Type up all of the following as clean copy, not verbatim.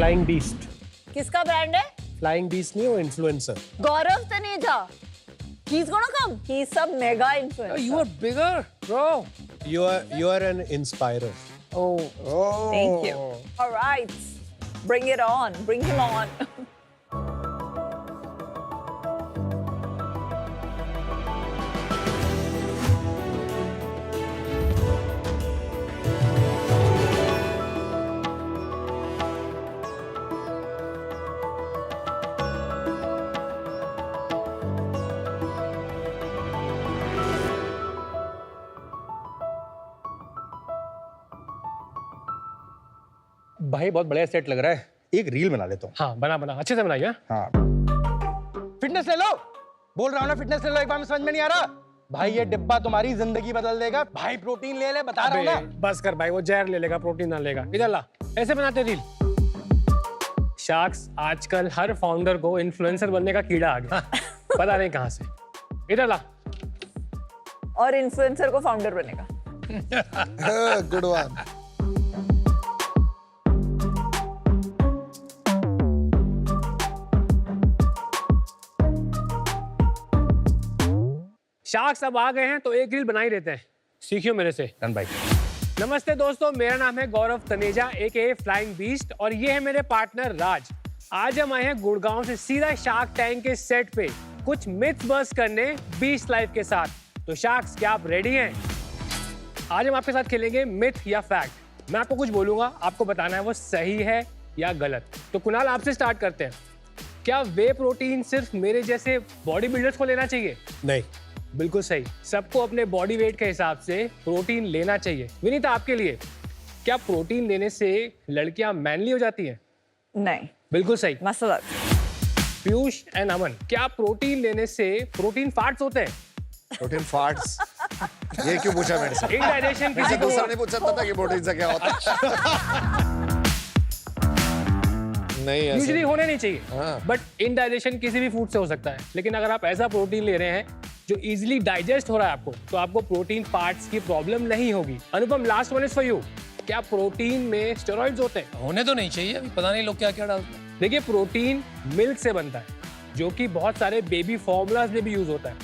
Flying beast. किसका brand है? Flying beast नहीं, वो influencer. Gaurav Taneja. He's gonna come. He's a mega influencer. You are bigger, bro. You are an inspirer. Oh. Thank you. All right. Bring it on. Bring him on. भाई बहुत बढ़िया set लग रहा है, एक reel बना लेता हूँ। हाँ बना बना, अच्छे से बनाइए। हाँ। फिटनेस ले लो, बोल रहा हूँ ना, फिटनेस ले लो, एक बार में समझ में नहीं आ रहा। भाई ये डिब्बा तुम्हारी जिंदगी बदल देगा। भाई प्रोटीन ले ले, बता रहा हूँ ना। बस कर भाई, वो जहर ले लेगा, प्रोटीन ना लेगा। इधर ला, ऐसे बनाते रील। शार्क्स, आजकल हर फाउंडर को इन्फ्लुएंसर बनने का कीड़ा आ गया। पता नहीं कहाँ से। इधर ला। और इन्फ्लुएंसर को फाउंडर बनेगा। Good one. शार्क्स अब आ गए हैं तो एक रील बना ही देते हैं। सीखियो मेरे से। डन भाई। नमस्ते दोस्तों, मेरा नाम है गौरव तनेजा AKA फ्लाइंग बीस्ट और ये है मेरे पार्टनर राज। आज हम आए हैं गुड़गांव से सीधा शार्क टैंक के सेट पे कुछ मिथ बस्ट करने बीस्ट लाइफ के साथ। तो शार्क्स, क्या आप रेडी हैं? आज हम आपके साथ खेलेंगे मिथ या फैक्ट। मैं आपको कुछ बोलूंगा, आपको बताना है वो सही है या गलत। तो कुणाल, आपसे स्टार्ट करते हैं। क्या वे प्रोटीन सिर्फ मेरे जैसे बॉडी बिल्डर्स को लेना चाहिए? नहीं, बिल्कुल सही। सबको अपने बॉडी वेट के हिसाब से प्रोटीन लेना चाहिए। विनीता, आपके लिए, क्या प्रोटीन लेने से लड़कियां मैनली हो जाती हैं? नहीं। बिल्कुल सही। मसला। पीयूष एंड अमन, क्या प्रोटीन लेने से प्रोटीन फार्ट्स होते हैं? Protein farts. ये क्यों पूछा मेरे से? इंडाइजेशन किसी को दूसरा नहीं पूछ सकता था कि प्रोटीन से क्या होता है। नहीं, ऐसा यूजुअली होने नहीं चाहिए, हाँ। बट इंडाइजेशन किसी भी फूड से हो सकता है। लेकिन अगर आप ऐसा प्रोटीन ले रहे हैं जो इजीली डाइजेस्ट हो रहा है आपको, तो आपको प्रोटीन पार्ट्स की प्रॉब्लम नहीं होगी। Anupam, last one is for you. क्या प्रोटीन में स्टेरॉइड्स होते हैं? होने तो नहीं चाहिए, अभी पता नहीं लोग क्या क्या डालते हैं। देखिए, प्रोटीन मिल्क से बनता है, जो कि बहुत सारे बेबी फॉर्मूलाज में भी यूज होता है।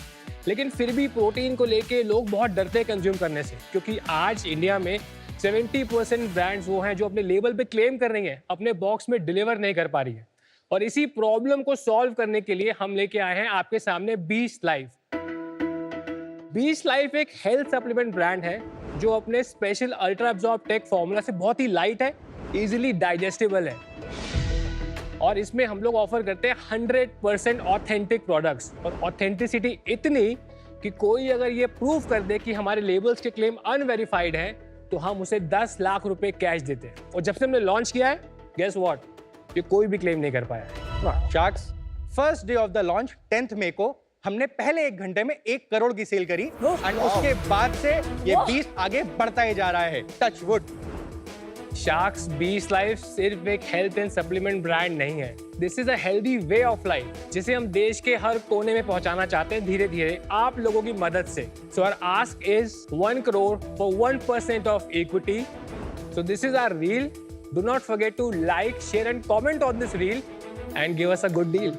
लेकिन फिर भी प्रोटीन को लेके लोग बहुत डरते हैं कंज्यूम करने से, क्योंकि आज इंडिया में 70% ब्रांड्स वो हैं जो अपने लेबल पे क्लेम कर रही हैं, अपने बॉक्स में डिलीवर नहीं कर पा रही है। और इसी प्रॉब्लम को सॉल्व करने के लिए हम लेके आए हैं आपके सामने बीस्ट लाइफ। बीस्ट लाइफ एक हेल्थ सप्लीमेंट ब्रांड है जो अपने special ultra absorb tech formula से बहुत ही लाइट है, इजीली डाइजेस्टेबल है, और इसमें हम लोग ऑफर करते हैं 100% ऑथेंटिक प्रोडक्ट्स। और ऑथेंटिसिटी इतनी कि कोई अगर ये प्रूव कर दे कि हमारे लेबल्स के क्लेम अनवेरिफाइड है, तो हम उसे 10 लाख रुपए कैश देते हैं। और जब से हमने लॉन्च किया है, गेस व्हाट, ये कोई भी क्लेम नहीं कर पाया। Sharks, first day of the launch 10th मई को हमने पहले 1 घंटे में 1 करोड़ की सेल करी, और उसके बाद से ये 20 आगे बढ़ता ही जा रहा है। Touch wood. Sharks beast life सिर्फ एक हेल्थ एंड सप्लीमेंट ब्रांड नहीं है, this is a healthy way of life, जिसे हम देश के हर कोने में पहुंचाना चाहते हैं धीरे धीरे आप लोगों की मदद से। So our ask is 1 crore for 1% of equity. So this is our reel. Do not forget to like, share and comment on this reel and give us a good deal.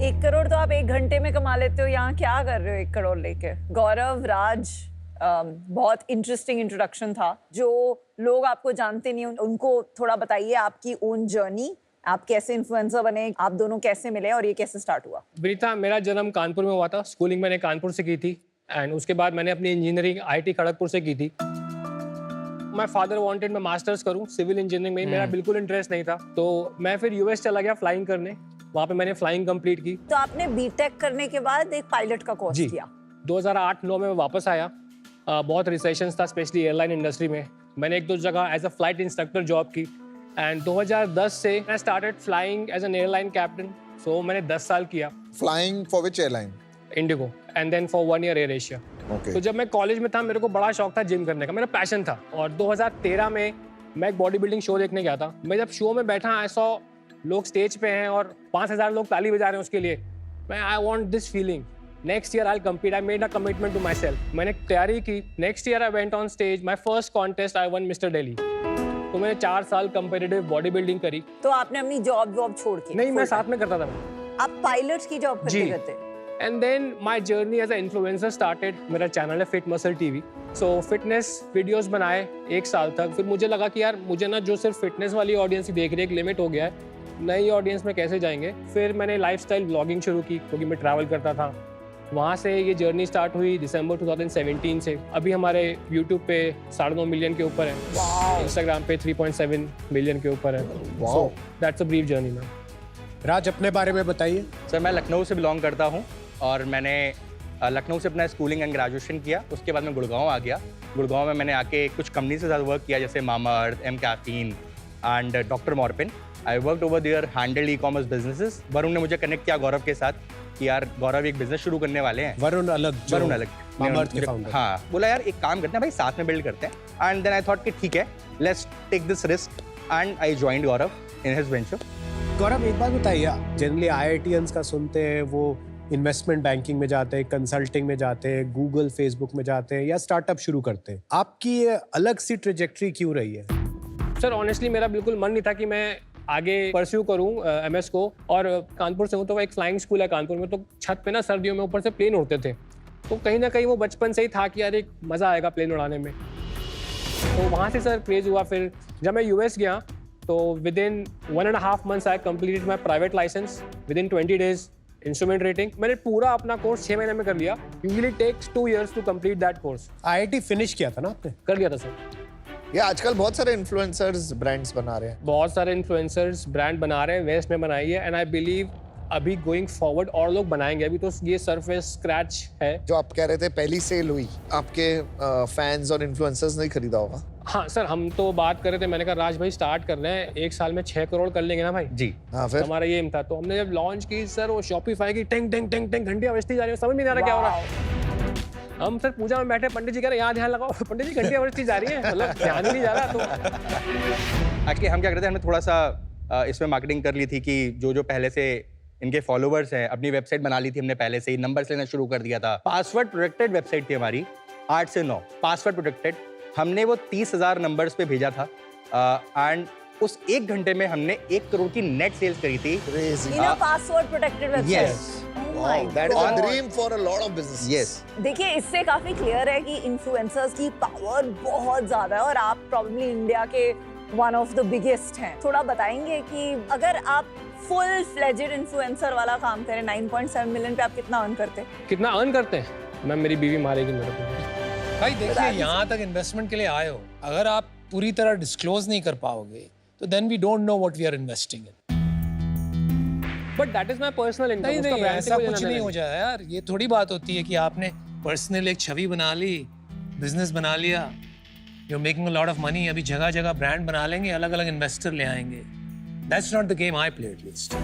1 crore तो आप 1 घंटे में कमा लेते हो, यहाँ क्या कर रहे हो 1 करोड़ लेके? गौरव, राज, बहुत इंटरेस्टिंग इंट्रोडक्शन था। जो लोग आपको जानते नहीं उनको थोड़ा बताइए आपकी ओन जर्नी, आप कैसे इन्फ्लुएंसर बने, आप दोनों कैसे मिले और ये कैसे स्टार्ट हुआ? विनीता, मेरा जन्म कानपुर में हुआ था। स्कूलिंग मैंने कानपुर से की थी, एंड उसके बाद मैंने अपनी इंजीनियरिंग IIT खड़गपुर से की थी। माय फादर वांटेड मैं मास्टर्स करूं सिविल इंजीनियरिंग में, मेरा बिल्कुल इंटरेस्ट नहीं था, तो मैं फिर US चला गया फ्लाइंग करने। वहाँ पे मैंने फ्लाइंग कंप्लीट की। तो आपने बीटेक करने के बाद एक पायलट का कोर्स किया? 2008-9 में मैं वापस आया। बहुत रिसेशंस था, स्पेशली एयरलाइन इंडस्ट्री में। मैंने 1-2 जगह as a flight instructor job की, एंड 2010 से मैं started flying as an airline captain. So मैंने 10 साल किया। Flying for which airline? IndiGo, and then for 1 year AirAsia. तो जब मैं कॉलेज में था, मेरे को बड़ा शौक था जिम करने का, मेरा पैशन था। और 2013 में मैं एक बॉडी बिल्डिंग शो देखने गया था। मैं जब शो में बैठा, आई सॉ लोग स्टेज पे हैं और 5000 लोग ताली बजा रहे हैं उसके लिए। मैं I want this feeling, next year I compete. I made a commitment to myself. मैंने तैयारी की। Next year I went on stage, my first contest I won Mister Delhi. तो मैंने 4 साल कंपेटिटिव बॉडी बिल्डिंग करी। तो आपने अपनी जॉब छोड़ के? नहीं, मैं साथ में करता था। आप पायलट की जॉब जी। करते? And then my journey as a influencer started. मेरा चैनल है फिट मसल टीवी। सो फिटनेस वीडियोस बनाए 1 साल तक। फिर मुझे लगा कि यार मुझे ना जो सिर्फ फिटनेस वाली ऑडियंस ही देख रही है, एक लिमिट हो गया है, नई ऑडियंस में कैसे जाएंगे। फिर मैंने लाइफस्टाइल व्लॉगिंग शुरू की क्योंकि मैं ट्रैवल करता था। वहाँ से ये जर्नी स्टार्ट हुई दिसंबर 2017 से। अभी हमारे यूट्यूब पे 9.5 मिलियन के ऊपर है, इंस्टाग्राम पे 3.7 मिलियन के ऊपर है। So that's a brief journey ma'am. Raj, अपने बारे में बताइए। सर, मैं लखनऊ से बिलोंग करता हूँ और मैंने लखनऊ से अपना स्कूलिंग एंड ग्रेजुएशन किया। उसके बाद मैं गुड़गांव आ गया। गुड़गांव में मैंने आके कुछ कंपनी के साथ वर्क किया, जैसे Mamaearth, mCaffeine and doctor Morepen. I worked over there, handled e-commerce businesses. Varun ने मुझे कनेक्ट किया गौरव के साथ कि यार गौरव एक बिजनेस शुरू करने वाले हैं। वरुण अलग मामा अर्थ के फाउंडर। हाँ, बोला यार एक काम करते हैं भाई, साथ में बिल्ड करते हैं। एंड देन आई थॉट कि ठीक है, let's take this risk and I joined Gaurav in his venture. Gaurav, एक बात बताइए, जनरली IITians का सुनते हैं वो इन्वेस्टमेंट बैंकिंग में जाते हैं, कंसल्टिंग में जाते हैं, गूगल फेसबुक में जाते हैं या स्टार्टअप शुरू करते हैं। आपकी ये अलग सी ट्रेजेक्टरी क्यों रही है? सर ऑनेस्टली मेरा बिल्कुल मन नहीं था कि मैं आगे परस्यू करूं MS को। और कानपुर से हूं तो एक फ्लाइंग स्कूल है कानपुर में, तो छत पे ना सर्दियों में ऊपर से प्लेन उड़ते थे। तो कहीं ना कहीं वो बचपन से ही था कि यार एक मज़ा आएगा प्लेन उड़ाने में। तो वहाँ से सर क्रेज हुआ। फिर जब मैं US गया तो within 1.5 months I completed my private licence. Within 20 days instrument rating. मैंने पूरा अपना कोर्स 6 महीने में कर लिया। Usually takes 2 years to complete that course. IIT finish किया था ना आपने? कर लिया था सर। ये आजकल बहुत सारे इन्फ्लुएंसर्स ब्रांड्स बना रहे हैं। बहुत सारे इन्फ्लुएंसर्स ब्रांड बना रहे हैं, वेस्ट में बनाई है। एंड आई बिलीव अभी गोइंग फॉरवर्ड और लोग बनाएंगे। अभी तो ये सरफेस स्क्रैच है। जो आप कह रहे थे पहली सेल हुई, आपके फैंस और इन्फ्लुएंसर्स ने खरीदा होगा। हाँ सर, हम तो बात कर रहे थे, मैंने कहा राज भाई स्टार्ट कर रहे हैं, 1 साल में 6 करोड़ कर लेंगे ना भाई। जी हाँ, फिर हमारा ये एम था। तो हमने जब लॉन्च की सर, वो शॉपिफाई की टेंग टेंग टेंग टेंग घंटियां बजती जा रही है, समझ नहीं आ रहा क्या हो रहा है। हम सर पूजा में बैठे, पंडित जी कह रहे यहाँ ध्यान लगाओ, पंडित जी घंटियां बजती जा रही है, मतलब ध्यान ही नहीं जा रहा। तो एक्चुअली हम क्या करते हैं, हमने थोड़ा सा इसमें मार्केटिंग कर ली थी कि जो पहले से इनके फॉलोवर्स हैं, अपनी वेबसाइट बना ली थी हमने पहले से ही, नंबर्स लेना शुरू कर दिया था। पासवर्ड प्रोटेक्टेड वेबसाइट थी हमारी, 8 से 9 पासवर्ड प्रोटेक्टेड। हमने वो 30,000 नंबर्स पे भेजा था एंड उस 1 घंटे में हमने 1 करोड़ की नेट सेल्स करी थी। Crazy. In a password protected website. Yes. Wow, that is a dream for a lot of businesses. Yes. देखिए, इससे काफी क्लियर है कि इन्फ्लुएंसर्स की पावर बहुत ज्यादा है और आप प्रॉब्ली इंडिया के वन ऑफ द बिगेस्ट हैं। थोड़ा बताएंगे कि अगर आप फुल फ्लेजेड इन्फ्लुएंसर वाला काम करें, 9.7 मिलियन पे आप कितना अर्न करते हैं? कितना अर्न करते हैं? मैम मेरी बीवी मारेगी मेरे को। भाई देखिए, यहाँ तक इन्वेस्टमेंट के लिए आए हो, अगर आप पूरी तरह डिस्क्लोज नहीं कर पाओगे तो then we don't know what we are investing in. But that is my personal income. नहीं नहीं, ऐसा कुछ नहीं हो जाए यार। ये थोड़ी बात होती है कि आपने पर्सनल एक छवि बना ली, बिजनेस बना लिया, you are making a lot of money, अभी जगह जगह ब्रांड बना लेंगे, अलग अलग इन्वेस्टर ले आएंगे। That's not the game I play at least.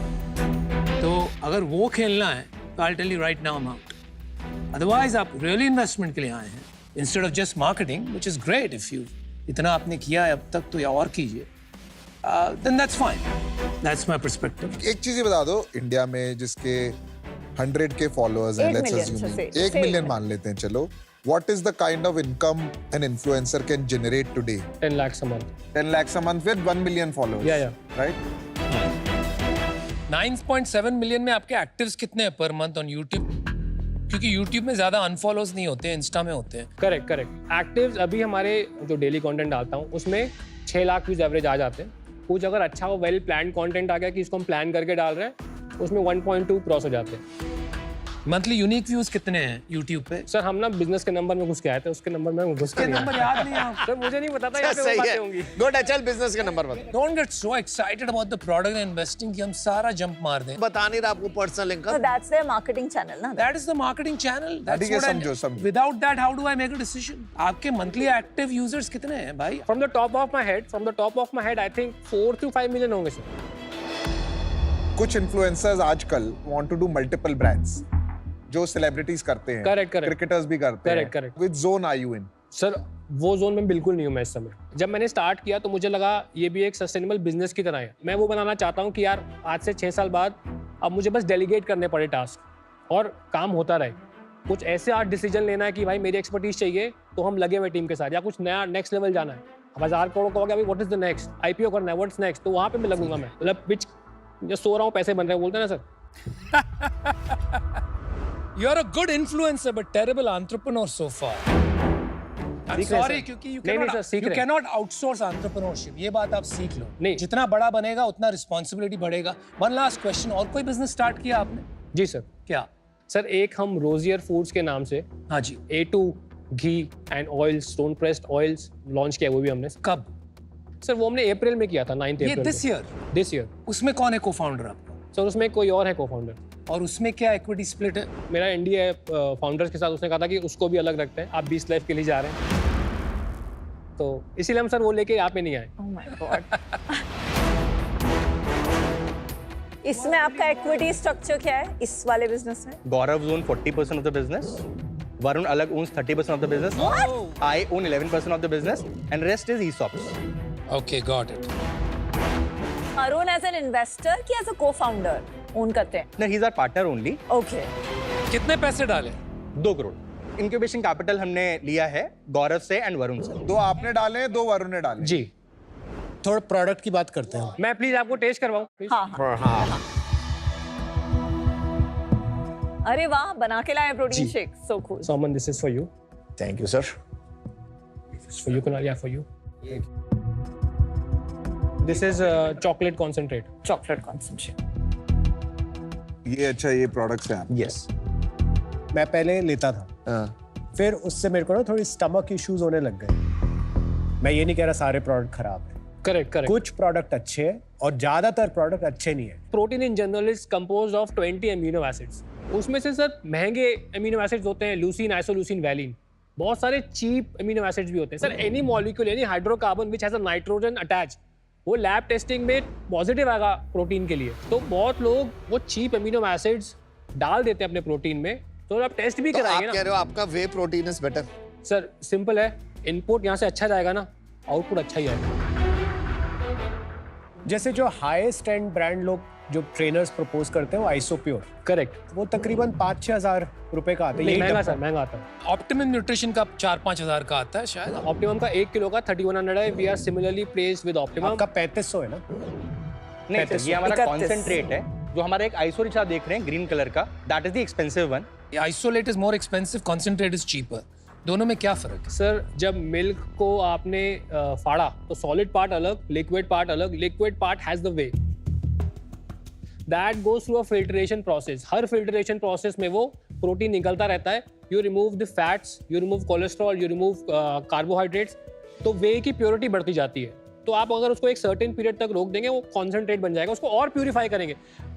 तो अगर वो खेलना है तो I tell you right now, I am out. Otherwise आप रियली इन्वेस्टमेंट के लिए आए हैं, instead of just marketing, which is great. If you इतना आपने किया है अब तक तो या और कीजिए, then that's fine. That's my perspective. एक चीज ही बता दो, इंडिया में जिसके 100 के फॉलोअर्स हैं, 1 लेट्स million assume से 1 मिलियन मान लेते हैं, चलो, what is the kind of income an influencer can generate today? 10 lakhs a month. 10 lakhs a month with 1 million followers. Yeah. Right? 9.7 million में आपके एक्टिव्स कितने हैं पर मंथ ऑन यूट्यूब? क्योंकि यूट्यूब में ज्यादा अनफॉलोज नहीं होते हैं, इंस्टा में होते हैं। करेक्ट। एक्टिव्स अभी हमारे जो डेली कंटेंट डालता हूँ उसमें 6 लाख व्यूज एवरेज आ जाते हैं। कुछ अगर अच्छा वो वेल प्लान कंटेंट आ गया कि इसको हम प्लान करके डाल रहे हैं, उसमें 1.2 क्रॉस हो जाते हैं। मंथली यूनिक व्यूज कितने हैं यूट्यूब पे? सर हम ना बिजनेस के नंबर में घुस के आए थे, उसके नंबर में घुस के नंबर याद नहीं है। सर मुझे नहीं पता था यहाँ पे वो सही बातें है। होंगी। गुड, चल बिजनेस का नंबर बता। Don't get so excited about the product and investing कि हम सारा जंप मार दें। बता नहीं रहा आपको personal So income. that's their marketing channel ना। That is the marketing channel. That's ठीक है, what I समझो, समझो। Without that, how do I make a decision? आपके monthly active users कितने हैं भाई? From the top of my head, I think 4 to 5 million होंगे सर। कुछ इन्फ्लुएंसर्स आजकल want to do multiple brands, जो सेलिब्रिटीज करते हैं, Correct. क्रिकेटर्स भी करते हैं। Correct. Which zone are you in? Sir वो जोन में बिल्कुल नहीं हूँ मैं इस समय। जब मैंने स्टार्ट किया तो मुझे लगा ये भी एक सस्टेनेबल बिजनेस की तरह है। मैं वो बनाना चाहता हूँ कि यार आज से 6 साल बाद अब मुझे बस डेलीगेट करने पड़े टास्क और काम होता रहे। कुछ ऐसे आज डिसीजन लेना है कि भाई मेरी एक्सपर्टीज चाहिए तो हम लगे हुए टीम के साथ, या कुछ नया नेक्स्ट लेवल जाना है अब 1000 करोड़ का हो गया, अभी what is the next, IPO करना है, व्हाट्स नेक्स्ट, तो वहां पे मैं लगूंगा मैं, मतलब बिच जो सो रहा हूँ पैसे बन रहे हैं, बोलते हैं ना sir. You're a good influencer but terrible entrepreneur so far. I'm सीख रहे हैं sorry सर। क्योंकि नहीं, नहीं सर, सीख you रहे हैं। cannot outsource entrepreneurship. ये बात आप सीख लो। नहीं। जितना बड़ा बनेगा उतना रिस्पॉन्सिबिलिटी बढ़ेगा। One last question, और कोई बिजनेस स्टार्ट किया आपने? जी सर। क्या? सर एक हम रोजियर फूड्स के नाम से हाँ जी। A2 ghee and oils, stone pressed oils launch किया, वो भी हमने। कब? सर वो हमने अप्रैल में किया था, 9 ये अप्रैल। this year? ईयर। उसमें कौन है को-फाउंडर आपका? सर उसमें कोई और है को-फाउंडर, और उसमें क्या इक्विटी स्प्लिट है? मेरा इंडिया है फाउंडर्स के साथ, उसने कहा था कि उसको भी अलग रखते हैं, आप 20 लाइफ के लिए जा रहे हैं, तो इसीलिए हम सर वो लेके यहाँ पे नहीं आए। Oh my God. इसमें आपका इक्विटी स्ट्रक्चर क्या है इस वाले बिजनेस में? Gaurav owns 40% of the business. Varun Alag owns 30% of the business. What? I own 11% of the business, and rest is ESOPs. Okay, got it. Arun as an investor कि as a cofounder own करते हैं? No, he's our partner only. Okay. कितने पैसे डाले? 2 crore incubation capital हमने लिया है गौरव से एंड वरुण से। 2 आपने डाले, 2 वरुण ने डाले। जी। थोड़ा प्रोडक्ट की बात करते हैं। मैं प्लीज आपको टेस्ट करवाऊँ please? हाँ हाँ। अरे वाह, बना के लाए protein shake, so cool. So Aman, this is for you. Thank you sir. This is for you, Kunal. Yeah, for you. This is chocolate concentrate. Chocolate concentrate. ये अच्छा, ये प्रोडक्ट्स हैं। यस। मैं पहले लेता था, फिर उससे मेरे को ना थोड़ी स्टमक इश्यूज होने लग गए। मैं ये नहीं कह रहा सारे प्रोडक्ट खराब है, Correct, correct. कुछ प्रोडक्ट अच्छे हैं और ज्यादातर प्रोडक्ट अच्छे नहीं है। Protein in general is composed of 20 amino acids. उसमें से सर महंगे अमीनो एसिड्स होते हैं, लूसीन, आइसोलूसीन, वैलिन। बहुत सारे चीप अमीनो एसिड्स भी होते हैं sir. Any molecule, any hydrocarbon which has a nitrogen attach, वो लैब टेस्टिंग में पॉजिटिव आएगा प्रोटीन के लिए। तो बहुत लोग वो चीप अमीनो एसिड्स डाल देते हैं अपने प्रोटीन में, तो आप टेस्ट भी तो आप कराएंगे कह ना। रहे हो आपका whey protein is better? Sir simple है, इनपुट यहाँ से अच्छा जाएगा ना, आउटपुट अच्छा ही आएगा। जैसे जो हाईएस्ट एंड ब्रांड लोग जो ट्रेनर्स प्रपोज करते हैं वो आइसोप्योर, करेक्ट। वो तकरीबन 5-6 हज़ार रुपए का आता है। नहीं, यही महंगा डब्बा। सर, महंगा आता है। ऑप्टिमम न्यूट्रिशन का 4-5 हजार का आता है शायद। ऑप्टिमम का 1 किलो का 3100 है। We are similarly placed with optimum. आपका 3500 है ना? नहीं सर, ये हमारा 31। कॉन्सेंट्रेट है, जो हमारा एक आइसो रिच आप देख रहे हैं ग्रीन कलर का, that is the expensive one. Isolate is more expensive, concentrate is cheaper. दोनों में क्या फर्क है? सर जब मिल्क को आपने फाड़ा तो सॉलिड पार्ट अलग, लिक्विड पार्ट अलग। Liquid part has the way that goes through a filtration process. Her filtration process में वो प्रोटीन निकलता रहता है। You remove the fats, you remove cholesterol, you remove carbohydrates, तो वे की प्योरिटी बढ़ती जाती है। तो आप अगर उसको एक सर्टेन पीरियड तक रोक देंगे, वो कॉन्सेंट्रेट बन जाएगा, उसको और प्यूरिफाई करेंगे।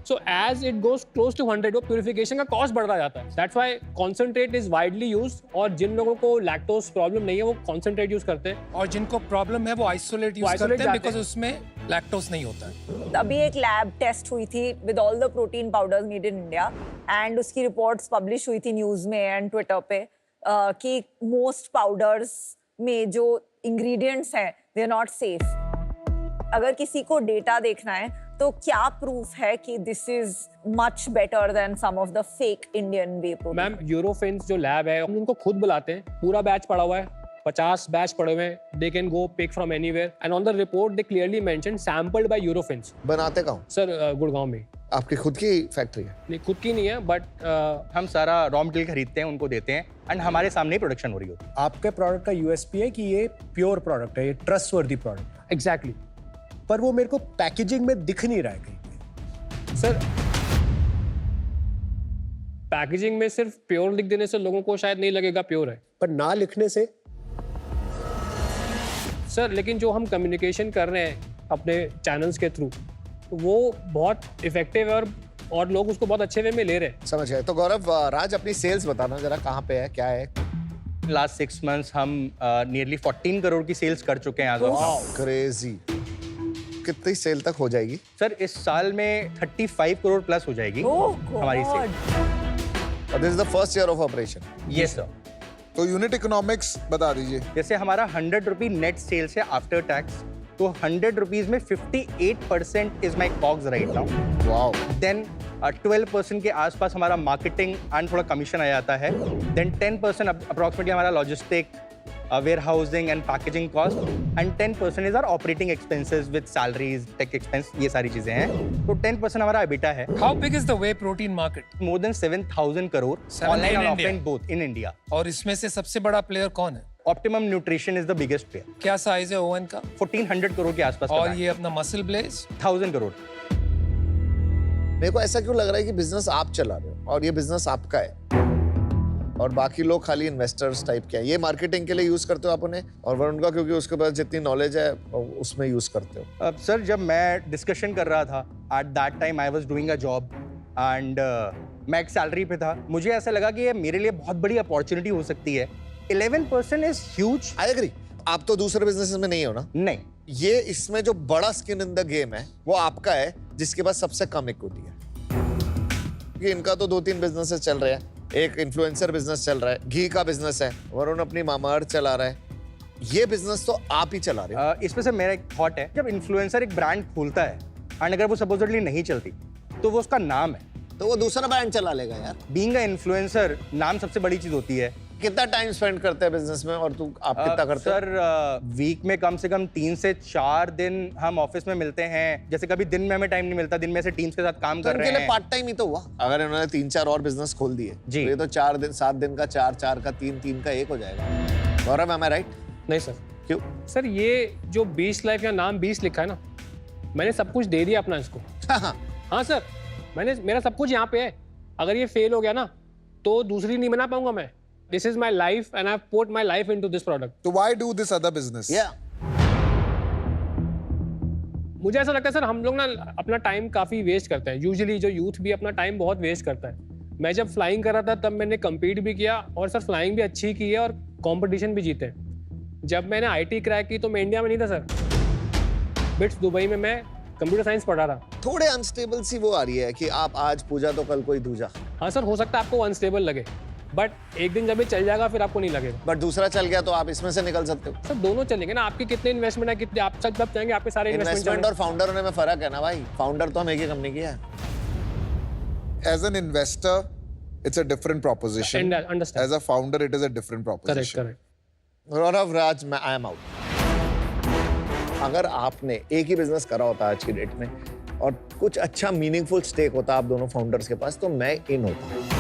So as it goes close to 100, वो प्यूरिफिकेशन का कॉस्ट बढ़ता जाता है। That's why concentrate is widely used, और जिन लोगों को लैक्टोज प्रॉब्लम नहीं है वो कॉन्सेंट्रेट यूज करते हैं। और जिनको प्रॉब्लम है वो आइसोलेट यूज isolate करते हैं, जाते बिकॉज हैं। उसमें लैक्टोज नहीं होता है। अभी एक लैब टेस्ट हुई थी with all the protein powders need in India, and उसकी रिपोर्ट्स पब्लिश हुई थी न्यूज में एंड ट्विटर पे कि मोस्ट पाउडर्स में जो इंग्रेडिएंट्स हैं दे आर नॉट सेफ। अगर किसी को डेटा देखना है तो क्या प्रूफ है कि this is much better than some of the fake Indian whey protein? Ma'am Eurofins जो लैब है, हम उनको खुद बुलाते हैं, पूरा बैच पड़ा हुआ है, 50 बैच पड़े हुए हैं, they can go pick from anywhere, and on the report they clearly mention sampled by Eurofins. बनाते कहाँ? सर गुड़गांव में। आपकी खुद की फैक्ट्री है? नहीं, खुद की नहीं है, बट हम सारा रॉ मटेरियल खरीदते हैं, उनको देते हैं, एंड हमारे सामने ही प्रोडक्शन हो रही होती है। आपके प्रोडक्ट का यूएसपी है कि ये प्योर प्रोडक्ट है, ये ट्रस्टवर्दी प्रोडक्ट है। एग्जैक्टली। पर वो मेरे को पैकेजिंग में दिख नहीं रहा है कहीं। सर पैकेजिंग में सिर्फ प्योर लिख देने से लोगों को शायद नहीं लगेगा प्योर है पर ना लिखने से सर, लेकिन जो हम कम्युनिकेशन कर रहे हैं अपने चैनल्स के थ्रू, वो बहुत इफेक्टिव है और लोग उसको बहुत अच्छे वे में ले रहे हैं। समझ गए। तो गौरव, राज अपनी सेल्स बताना जरा, कहाँ पे है, क्या है? लास्ट 6 मंथ्स हम नियरली 14 करोड़ की सेल्स कर चुके हैं आज ऑफ। क्रेजी। कितनी सेल तक हो जाएगी? सर इस साल में 35 करोड़ प्लस हो जाएगी हमारी sale. This is the first year of operation? Yes sir. तो यूनिट इकोनॉमिक्स बता दीजिए। जैसे हमारा 100 रुपी नेट सेल्स है आफ्टर टैक्स, तो 100 रुपीज में 58% is my COGS right now. Wow. Then 12% के आसपास हमारा मार्केटिंग एंड थोड़ा कमीशन आ जाता है। देन 10% अप्रोक्सीमेटली हमारा logistic warehousing and packaging cost, and 10% is our operating expenses with salaries, tech expense, ये सारी चीजें हैं. तो 10% हमारा EBITDA है. How big is the whey protein market? More than 7,000 crore 7 online in and India. offline both in India. और इसमें से सबसे बड़ा प्लेयर कौन है? Optimum Nutrition is the biggest player. क्या साइज है ओवन का? 1400 करोड़ के आसपास का और brand. ये अपना मसल ब्लेज? 1000 करोड़. मेरे को ऐसा क्यों लग रहा है कि बिजनेस आप चला रहे हो और ये बिजनेस आपका है और बाकी लोग खाली इन्वेस्टर्स टाइप के हैं. ये मार्केटिंग के लिए यूज करते हो आप उन्हें और वरुण का क्योंकि उसके पास जितनी नॉलेज है उसमें यूज करते हो. अब सर जब मैं डिस्कशन कर रहा था at that time I was doing a job and मैं एक सैलरी पे था. मुझे ऐसा लगा कि ये मेरे लिए बहुत बड़ी अपॉर्चुनिटी हो सकती है. 11% इज ह्यूज. I agree. आप तो दूसरे बिजनेस में नहीं हो ना. नहीं, ये इसमें जो बड़ा स्किन इन द गेम है वो आपका है जिसके पास सबसे कम इक्विटी है. क्योंकि इनका तो 2-3 बिजनेसेस चल रहे हैं. एक इन्फ्लुएंसर बिजनेस चल रहा है, घी का बिजनेस है, वरुण अपनी मामाअर्थ चला रहा है. ये बिजनेस तो आप ही चला रहे हो. इसमें से मेरा एक थॉट है, जब इन्फ्लुएंसर एक ब्रांड खोलता है एंड अगर वो सपोजिटली नहीं चलती तो वो उसका नाम है. तो वो दूसरा ब्रांड चला लेगा यार. बीइंग अ इन्फ्लुएंसर नाम सबसे बड़ी चीज होती है. कितना टाइम स्पेंड करते हैं बिजनेस में और तू आप कितना करते हो? सर वीक में कम से कम 3 से 4 दिन हम ऑफिस में मिलते हैं. जैसे कभी दिन में हमें टाइम नहीं मिलता, दिन में से टीम्स के साथ काम तो कर रहे इनके लिए हैं. पार्ट टाइम ही तो हुआ. अगर इन्होंने 3-4 और बिजनेस खोल दिए जी. तो ये तो 4 दिन 7 दिन का 4 का 3 का 1 हो जाएगा. गौरव am I right? नहीं सर. क्यों? सर ये जो 20 लाइफ या नाम 20 लिखा है ना, मैंने सब कुछ दे दिया अपना इसको. हाँ सर, मेरा सब कुछ यहाँ पे है. अगर ये फेल हो गया ना तो दूसरी नहीं बना पाऊंगा मैं. This is my life and I've put my life into this product. So why do this other business? Yeah. मुझे ऐसा लगता है सर हम लोग ना अपना टाइम काफ़ी वेस्ट करते हैं. यूजुअली जो यूथ भी अपना टाइम बहुत वेस्ट करता है. मैं जब फ्लाइंग कर रहा था तब मैंने कम्पीट भी किया और सर फ्लाइंग भी अच्छी की है और कंपटीशन भी जीते. जब मैंने आईटी क्रैक की तो मैं इंडिया में नहीं था सर. बिट्स दुबई में मैं कंप्यूटर साइंस पढ़ा रहा. थोड़े अनस्टेबल सी वो आ रही है कि आप आज पूजा तो कल कोई दूजा. हाँ सर, हो सकता है आपको अनस्टेबल लगे, बट एक दिन जब ये चल जाएगा फिर आपको नहीं लगेगा. बट दूसरा चल गया तो आप इसमें से निकल सकते हो. सर दोनों चलेंगे ना. आपके कितने इन्वेस्टमेंट है, कितने आप सब चाहेंगे आपके सारे इन्वेस्टमेंट और फाउंडर होने में फर्क है ना भाई. फाउंडर तो हम एक ही कंपनी की है. As an investor, it's a different proposition. Understand. As a founder, it is a different correct proposition. Correct. Gaurav Raj मैं आई एम आउट. अगर आपने एक ही बिजनेस करा होता आज की डेट में और कुछ अच्छा मीनिंगफुल स्टेक होता आप दोनों फाउंडर्स के पास तो मैं इन होता.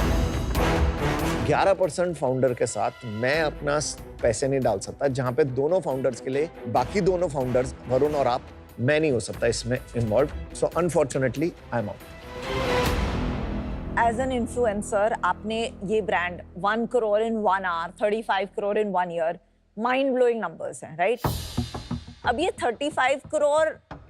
11% फाउंडर के साथ मैं अपना पैसे नहीं डाल सकता जहां पे दोनों फाउंडर्स के लिए बाकी दोनों फाउंडर्स वरुण और आप मैं नहीं हो सकता इसमें involve. So unfortunately I am out. As an influencer आपने ये brand 1 crore in 1 hour, 35 crore in 1 year, mind blowing numbers हैं, राइट? अब ये 35 करोड़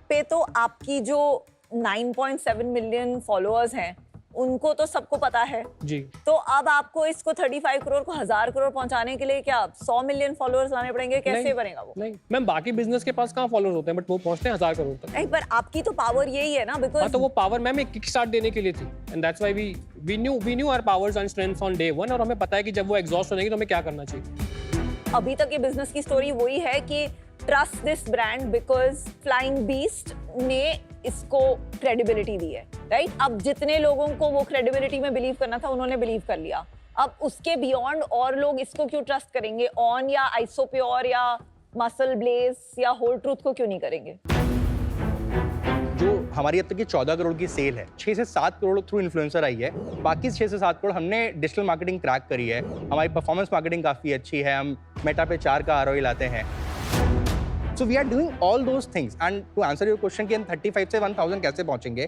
पे तो आपकी जो 9.7 मिलियन फॉलोअर्स हैं उनको तो सबको पता है जी. तो अब आपको इसको 35 करोड़ को 1000 करोड़ पहुंचाने के लिए क्या 100 मिलियन फॉलोअर्स लाने पड़ेंगे? कैसे नहीं, बनेगा वो? नहीं मैम, बाकी बिजनेस के पास कहाँ फॉलोअर्स होते हैं, बट वो पहुंचते हैं 1000 करोड़ तक. नहीं, पर आपकी तो पावर यही है ना. हाँ, बिकॉज तो वो पावर मैम एक किक स्टार्ट देने के लिए थी. And that's why we knew our powers and strengths on day 1 और हमें पता है कि जब वो एग्जॉस्ट हो जाएगी तो हमें क्या करना चाहिए. अभी तक ये बिजनेस की स्टोरी वही है कि trust this brand because flying beast ने इसको क्रेडिबिलिटी दी है, राइट? अब जितने लोगों को वो क्रेडिबिलिटी में बिलीव करना था उन्होंने बिलीव कर लिया. अब उसके बियॉन्ड और लोग इसको क्यों ट्रस्ट करेंगे? ऑन या आइसोप्योर या मसल ब्लेज या होल ट्रूथ को क्यों नहीं करेंगे? जो हमारी अब तक की 14 करोड़ की सेल है, 6 से 7 करोड़ थ्रू इन्फ्लुएंसर आई है. बाकी 6 से 7 करोड़ हमने डिजिटल मार्केटिंग क्रैक करी है. हमारी परफॉर्मेंस मार्केटिंग काफ़ी अच्छी है. हम मेटा पे 4 का ROI लाते हैं. So we are doing all those things. And to answer your question कि हम 35 से 1000 कैसे पहुंचेंगे?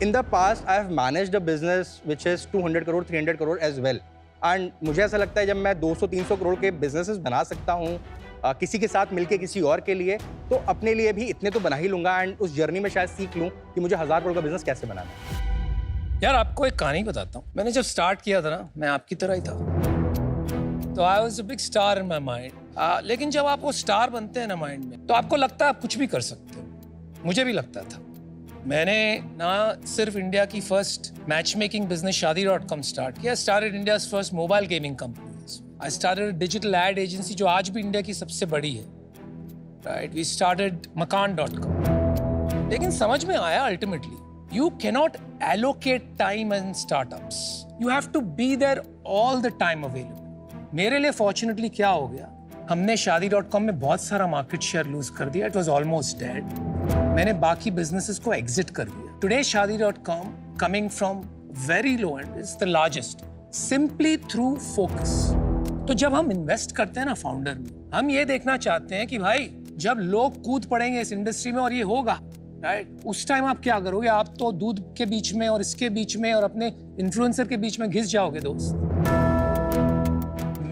In the past, I have managed a business which is 200 crore, 300 crore as well. And मुझे ऐसा लगता है जब मैं 200-300 करोड़ के businesses बना सकता हूँ किसी के साथ मिलके किसी और के लिए, तो अपने लिए भी इतने तो बना ही लूंगा. एंड उस जर्नी में शायद सीख लूँ कि मुझे 1000 करोड़ का बिजनेस कैसे बनाना है. यार आपको एक कहानी बताता हूँ. मैंने जब स्टार्ट किया था ना, मैं आपकी तरह ही था. तो I was a big star in my mind. लेकिन जब आप वो स्टार बनते हैं ना माइंड में, तो आपको लगता है आप कुछ भी कर सकते हो. मुझे भी लगता था. मैंने ना सिर्फ इंडिया की first match making business Shaadi.com start किया. Started India's first mobile gaming company. I started digital ad agency जो आज भी इंडिया की सबसे बड़ी है, राइट? We started Makaan.com. लेकिन समझ में आया ultimately you cannot allocate time in startups. You have to be there all the time available. मेरे लिए फॉर्चुनेटली क्या हो गया, हमने शादी.com में बहुत सारा मार्केट शेयर लूज कर दिया. It was almost dead. मैंने बाकी बिजनेसेस को एग्जिट कर दिया. टुडे शादी.com coming from very low and is the largest simply through focus. तो जब हम इन्वेस्ट करते हैं ना फाउंडर में, हम ये देखना चाहते हैं कि भाई जब लोग कूद पड़ेंगे इस इंडस्ट्री में और ये होगा, राइट, उस टाइम आप क्या करोगे? आप तो दूध के बीच में और इसके बीच में और अपने इन्फ्लुएंसर के बीच में घिस जाओगे दोस्त.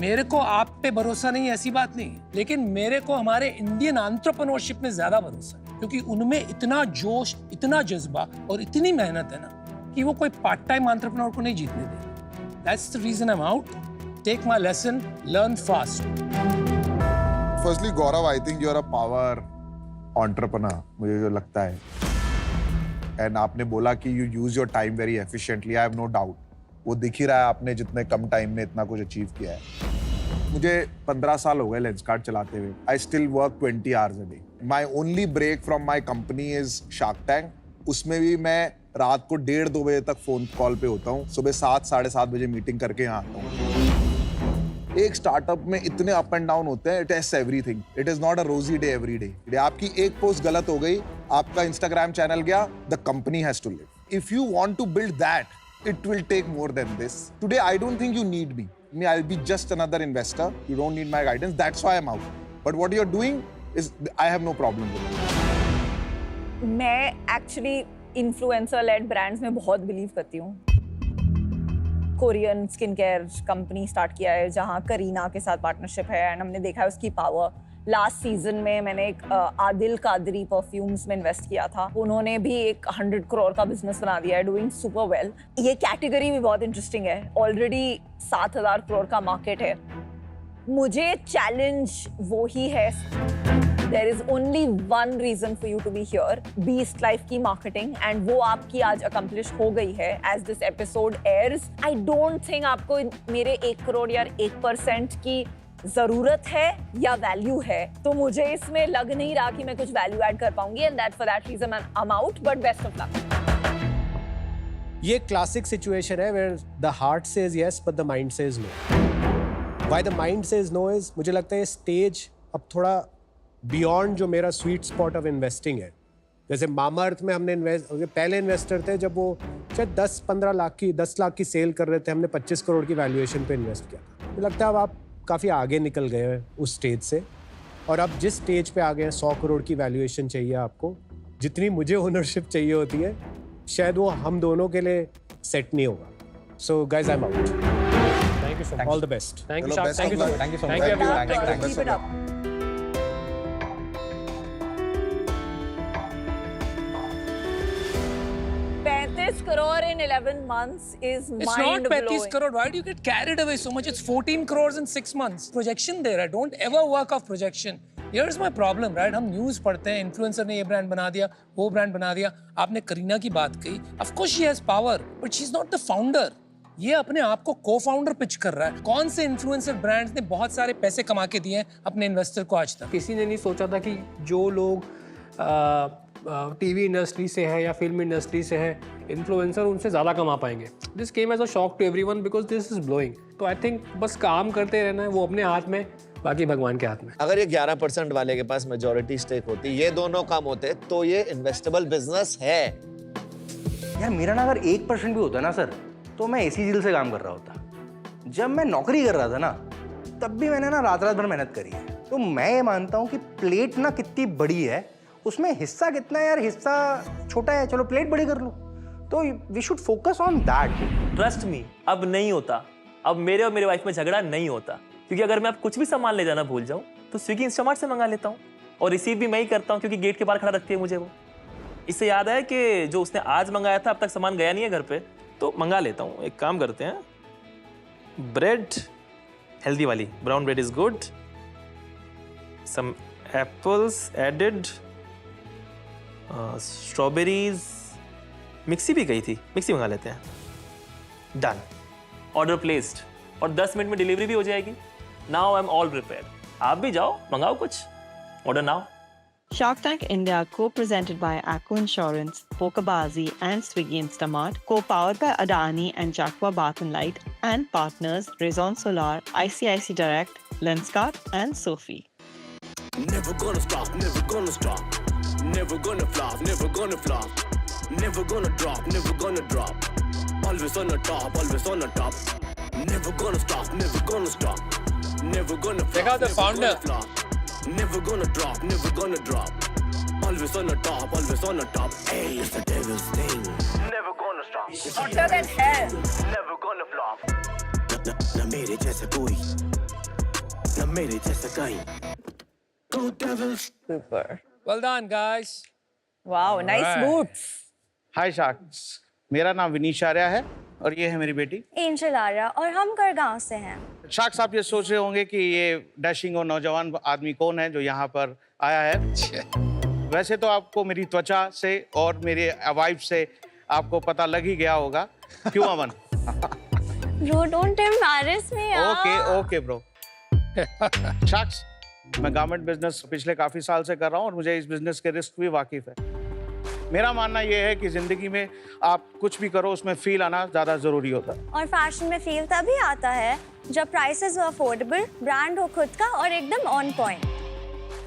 मेरे को आप पे भरोसा नहीं, ऐसी बात नहीं, लेकिन मेरे को हमारे इंडियन एंटरप्रेन्योरशिप में ज्यादा भरोसा है, क्योंकि उनमें इतना जोश, इतना जज्बा और इतनी मेहनत है ना कि वो कोई पार्ट टाइम एंटरप्रेन्योर को नहीं जीतने देगा. That's the reason I am out. Take my lesson, learn fast. Firstly Gaurav, I think you are a power entrepreneur, मुझे जो लगता है. एंड आपने बोला कि you use your time very efficiently. I have no doubt, वो दिख ही रहा है आपने जितने कम टाइम में इतना कुछ अचीव किया है. मुझे 15 साल हो गए लेंसकार्ट चलाते हुए. I still work 20 hours a day. My only break from my company is Shark Tank. उसमें भी मैं रात को 1:30-2 बजे तक फोन कॉल पे होता हूँ. सुबह 7-7:30 बजे मीटिंग करके यहाँ आता हूँ. एक स्टार्टअप में इतने अप एंड डाउन होते हैं. It taste everything. It is not a रोजी डे एवरी डे. आपकी एक पोस्ट गलत हो गई, आपका इंस्टाग्राम चैनल गया, the company has to live. If you want to build that, it will take more than this. Today, I don't think you need me. I'll be just another investor. You don't need my guidance. That's why I'm out. But what you're doing is, I have no problem with it. मैं actually influencer lead brands में बहुत believe करती हूँ. Korean skin care company start किया है जहाँ करीना के साथ पार्टनरशिप है एंड हमने देखा है उसकी पावर. लास्ट सीजन में मैंने एक आदिल कादरी परफ्यूम्स में इन्वेस्ट किया था. उन्होंने भी एक 100 करोड़ का बिजनेस बना दिया है, डूइंग सुपर वेल. ये कैटेगरी भी बहुत इंटरेस्टिंग है. ऑलरेडी 7,000 करोड़ का मार्केट है. मुझे चैलेंज वो ही है. There is only one reason for you to be here, beast life की मार्केटिंग, एंड वो आपकी आज अकम्प्लिश हो गई है as this episode airs. I don't think आपको मेरे 1 करोड़ या 1% की जरूरत है या वैल्यू है. तो मुझे इसमें लग नहीं रहा कि मैं कुछ वैल्यू ऐड कर पाऊंगी, and that for that reason I am out. But best of luck. ये क्लासिक सिचुएशन है where the heart says yes but the mind says no. Why the mind says no is, मुझे लगता है stage अब थोड़ा beyond जो मेरा sweet spot of investing है. जैसे मामाअर्थ में हमने पहले इन्वेस्टर थे जब वो शायद 10 लाख की सेल कर रहे थे, हमने 25 करोड़ की वैल्यूएशन पे इन्वेस्ट किया. मुझे लगता है अब आप काफ़ी आगे निकल गए हैं उस स्टेज से, और अब जिस स्टेज पे आ गए हैं 100 करोड़ की वैल्यूएशन चाहिए आपको, जितनी मुझे ओनरशिप चाहिए होती है शायद वो हम दोनों के लिए सेट नहीं होगा. So guys I am out. Thank you so much. All the best. Thank you Hello, shark. best thank of you luck. Thank you so much. Thank you everyone. Thank you. Keep it up. 35 crore in 11 months is It's not mind 35 blowing. crore. Why do you get carried away so much? It's 14 crores in 6 months. Projection there. I don't ever work off projection. Here's my problem, right? हम news पढ़ते हैं, influencer ने ये brand बना दिया, वो brand बना दिया. आपने करीना की बात कही. Of course she has power, but she's not the founder. ये अपने आप को को-फाउंडर पिच कर रहा है. कौन से इन्फ्लुएंसर ब्रांड्स ने बहुत सारे पैसे कमा के दिए हैं अपने इन्वेस्टर को आज तक? किसी ने नहीं सोचा था कि जो लोग टीवी इंडस्ट्री से है या फिल्म इंडस्ट्री से है, इन्फ्लुएंसर उनसे ज़्यादा कमा पाएंगे. This came as a shock to everyone because this is blowing. तो आई थिंक बस काम करते रहना है, वो अपने हाथ में, बाकी भगवान के हाथ में. अगर ये 11% वाले के पास मेजॉरिटी स्टेक होती, ये दोनों काम होते, तो ये इन्वेस्टेबल बिजनेस है. यार मेरा ना अगर 1% भी होता ना सर, तो मैं इसी दिल से काम कर रहा होता. जब मैं नौकरी कर रहा था ना, तब भी मैंने ना रात भर मेहनत करी है. तो मैं ये मानता हूँ कि प्लेट ना कितनी बड़ी है, उसमें हिस्सा कितना है यार. हिस्सा छोटा है, चलो प्लेट बड़ी कर लो. तो we should focus on that. Trust me, अब नहीं होता. अब मेरे और मेरे वाइफ में झगड़ा नहीं होता, क्योंकि अगर मैं अब कुछ भी सामान ले जाना भूल जाऊं तो स्विगी इंस्टामार्ट से मंगा लेता हूं, और रिसीव भी मैं ही करता हूं, क्योंकि गेट के बाहर खड़ा रखती है मुझे वो. इससे याद है कि जो उसने आज मंगाया था अब तक सामान गया नहीं है घर पे, तो मंगा लेता हूं. एक काम करते हैं, ब्रेड हेल्दी वाली, brown bread is good, some apples added, strawberries, mixie भी गई थी, मिक्सी मंगा लेते हैं. डन, ऑर्डर प्लेस्ड, और 10 मिनट में डिलीवरी भी हो जाएगी. Now I am all prepared. आप भी जाओ, मंगाओ कुछ, order now. Shark Tank India, co-presented by Acco Insurance, Pokebazi and Swiggy Instamart, co-powered by Adani and Jaqua Bath and Light, and partners Raison Solar, ICIC Direct, Lenskart and Sophie. Never gonna stop, never gonna stop. Never gonna flop, never gonna flop. Never gonna drop, never gonna drop. Always on the top, always on the top. Never gonna stop, never gonna stop. Never gonna flop, Check out the never founder. gonna flop. Never gonna drop, never gonna drop. Always on the top, always on the top. Hey, it's the devil's thing. Never gonna stop. Hotter than hell. Never gonna flop. Na mere jaisa koi. Na mere jaisa kahin. Go devils. Super. Well done, guys. Wow, nice Alright. boots. Hi sharks, मेरा नाम विनीश आर्या है और ये है मेरी बेटी angel Arya और हम करगांव से हैं। शार्क्स। आप ये सोच रहे होंगे कि ये डैशिंग और नौजवान आदमी कौन है जो यहाँ पर आया है। वैसे तो आपको मेरी त्वचा से और मेरे वाइफ से आपको पता लग ही गया होगा। क्यों अमन? ब्रो डोंट एम्बैरेस मी यार। Okay bro. शार्क्स, मैं गारमेंट बिजनेस पिछले काफी साल से कर रहा हूँ और मुझे इस बिजनेस के रिस्क भी वाकिफ है। मेरा मानना यह है कि जिंदगी में आप कुछ भी करो उसमें फील आना ज्यादा जरूरी होता है। और फैशन में फील तभी आता है जब प्राइसेस हो अफोर्डेबल, ब्रांड हो खुद का और एकदम ऑन पॉइंट।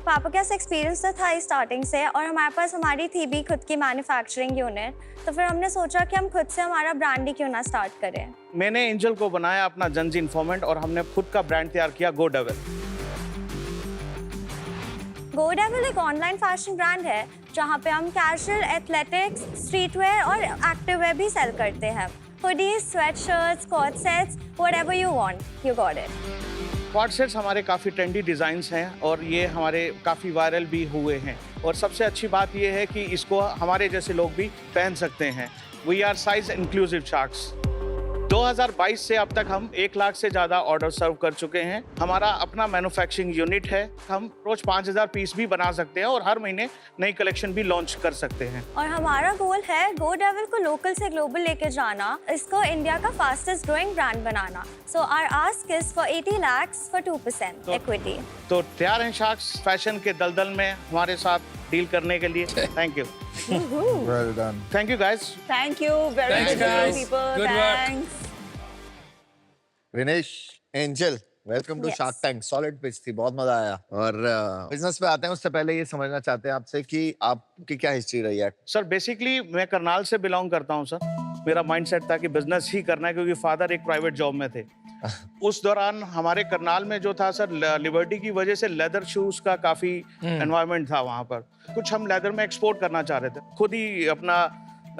पापा के पास एक्सपीरियंस तो था ही स्टार्टिंग से और हमारे पास हमारी थी भी खुद की मैन्युफैक्चरिंग यूनिट, तो फिर हमने सोचा कि हम खुद से हमारा ब्रांड ही क्यों ना स्टार्ट करें। मैंने एंजल को बनाया अपना जनजी इन्फॉर्मेंट और हमने खुद का ब्रांड तैयार किया गो डेविल। गो डेविल एक ऑनलाइन फैशन ब्रांड है जहाँ पे हम कैजुअल, एथलेटिक्स, स्ट्रीटवेयर और एक्टिववेयर भी सेल करते हैं। Hoodies, sweatshirts, coord sets, whatever you want, you got it. Quad sets हमारे काफ़ी ट्रेंडी डिज़ाइंस हैं और ये हमारे काफ़ी वायरल भी हुए हैं और सबसे अच्छी बात ये है कि इसको हमारे जैसे लोग भी पहन सकते हैं। We are size inclusive sharks. 2022 से अब तक हम 1 लाख से ज़्यादा ऑर्डर सर्व कर चुके हैं। हमारा अपना मैन्युफैक्चरिंग यूनिट है। हम रोज 5000 पीस भी बना सकते हैं और हर महीने नई कलेक्शन भी लॉन्च कर सकते हैं। और हमारा गोल है गो डेविल को लोकल से ग्लोबल लेके जाना, इसको इंडिया का फास्टेस्ट ग्रोइंग ब्रांड बनाना। So our ask is for 80 lakhs for 2% equity. तो तैयार हैं शार्क्स फैशन के दलदल में हमारे साथ डील करने के लिए? Thank you. Well done. Thank you guys. Thank you very Thanks, much, guys. people. Good work. Thanks. Vinesh, Angel, welcome to Yes. Shark tank. Solid pitch थी, बहुत मजा आया। और बिजनेस पे आते हैं उससे पहले ये समझना चाहते हैं आपसे कि आपकी क्या हिस्ट्री रही है। सर बेसिकली मैं करनाल से बिलोंग करता हूँ सर। मेरा माइंडसेट था कि बिजनेस ही करना है क्योंकि फादर एक प्राइवेट जॉब में थे। उस दौरान हमारे करनाल में जो था सर, लिबर्टी की वजह से लेदर शूज का काफी एनवायरनमेंट था वहाँ पर। कुछ हम लेदर में एक्सपोर्ट करना चाह रहे थे। खुद ही अपना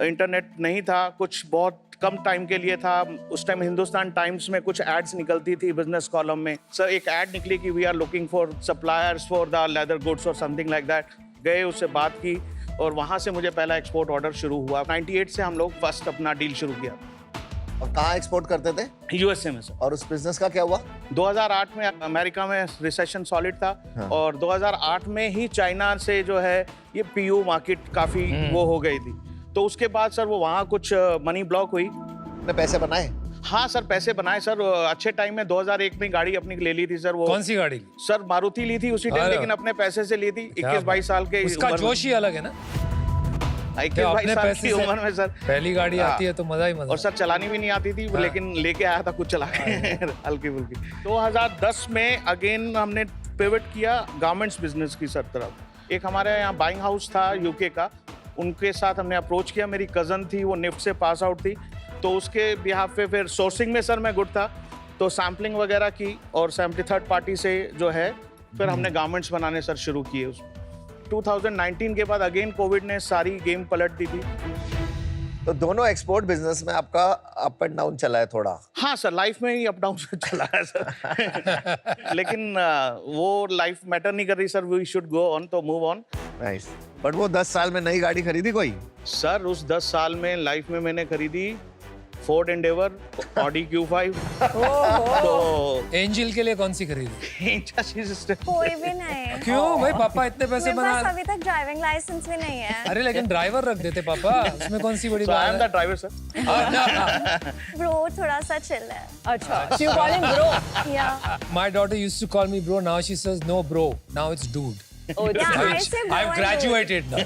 इंटरनेट नहीं था, कुछ बहुत कम टाइम के लिए था। उस टाइम हिंदुस्तान टाइम्स में कुछ एड्स निकलती थी बिजनेस कॉलम में। सर एक एड निकली कि we are looking for suppliers for the leather goods और समथिंग लाइक दैट। गए, उससे बात की और वहाँ से मुझे पहला एक्सपोर्ट ऑर्डर शुरू हुआ। 98 से हम लोग फर्स्ट अपना डील शुरू किया। और कहाँ एक्सपोर्ट करते थे? यूएसए में सर। और उस बिजनेस का क्या हुआ? 2008 में अमेरिका में रिसेशन सॉलिड था। हाँ। और 2008 में ही चाइना से जो है ये पीयू मार्केट काफी वो हो गई थी। तो उसके बाद सर वो वहाँ कुछ मनी ब्लॉक हुई। ने पैसे बनाए? हाँ सर पैसे बनाए सर। अच्छे टाइम में 2001 में गाड़ी अपनी ले ली थी सर। वो कौन सी गाड़ी ली? सर मारुति ली थी उसी टाइम, अरे। लेकिन अपने पैसे से ली थी। क्या 21-22 साल के उसका उम्र में। जोश ही अलग है ना। 21-22 अपने साल पैसे की से उम्र में सर। पहली गाड़ी हाँ। आती है तो मजा ही मजा। और सर चलानी भी नहीं आती थी, हाँ। लेकिन लेके आया था कुछ चला के हल्की फुल्की। 2010 में अगेन हमने पिवट किया गारमेंट्स बिजनेस की सर तरफ। एक हमारे यहाँ बाइंग हाउस था यूके का, उनके साथ हमने अप्रोच किया। मेरी कज़न थी, वो निफ्ट से पास आउट थी, तो उसके बिहाफ पे फिर सोर्सिंग में सर मैं गुड था, तो सैम्पलिंग वगैरह की और सैम्पलिंग थर्ड पार्टी से जो है फिर हमने गारमेंट्स बनाने सर शुरू किए। उसमें 2019 के बाद अगेन कोविड ने सारी गेम पलट दी थी। तो दोनों एक्सपोर्ट बिजनेस में आपका अप एंड डाउन चला है थोड़ा? हाँ सर, लाइफ में ही अप डाउन से चला है सर। लेकिन वो लाइफ मैटर नहीं कर रही sir. We should go on, तो मूव ऑन। नाइस। बट वो 10 साल में नई गाड़ी खरीदी कोई? सर उस 10 साल में लाइफ में मैंने खरीदी फोर्ड एंडेवर, ऑडी Q5। तो एंजल के लिए कौन सी खरीदी? कोई भी नहीं। क्यों भाई, पापा इतने पैसे मेरे पास बना। अभी तक ड्राइविंग लाइसेंस भी नहीं है। अरे लेकिन ड्राइवर रख देते पापा, उसमें कौन सी बड़ी So I बात am है? the driver sir। ब्रो थोड़ा सा चिल है। अच्छा, so you call him bro? या My daughter used to call me bro. Now she says no bro. Now it's dude. Oh, it's Yeah, good. I say bro I've and graduated now.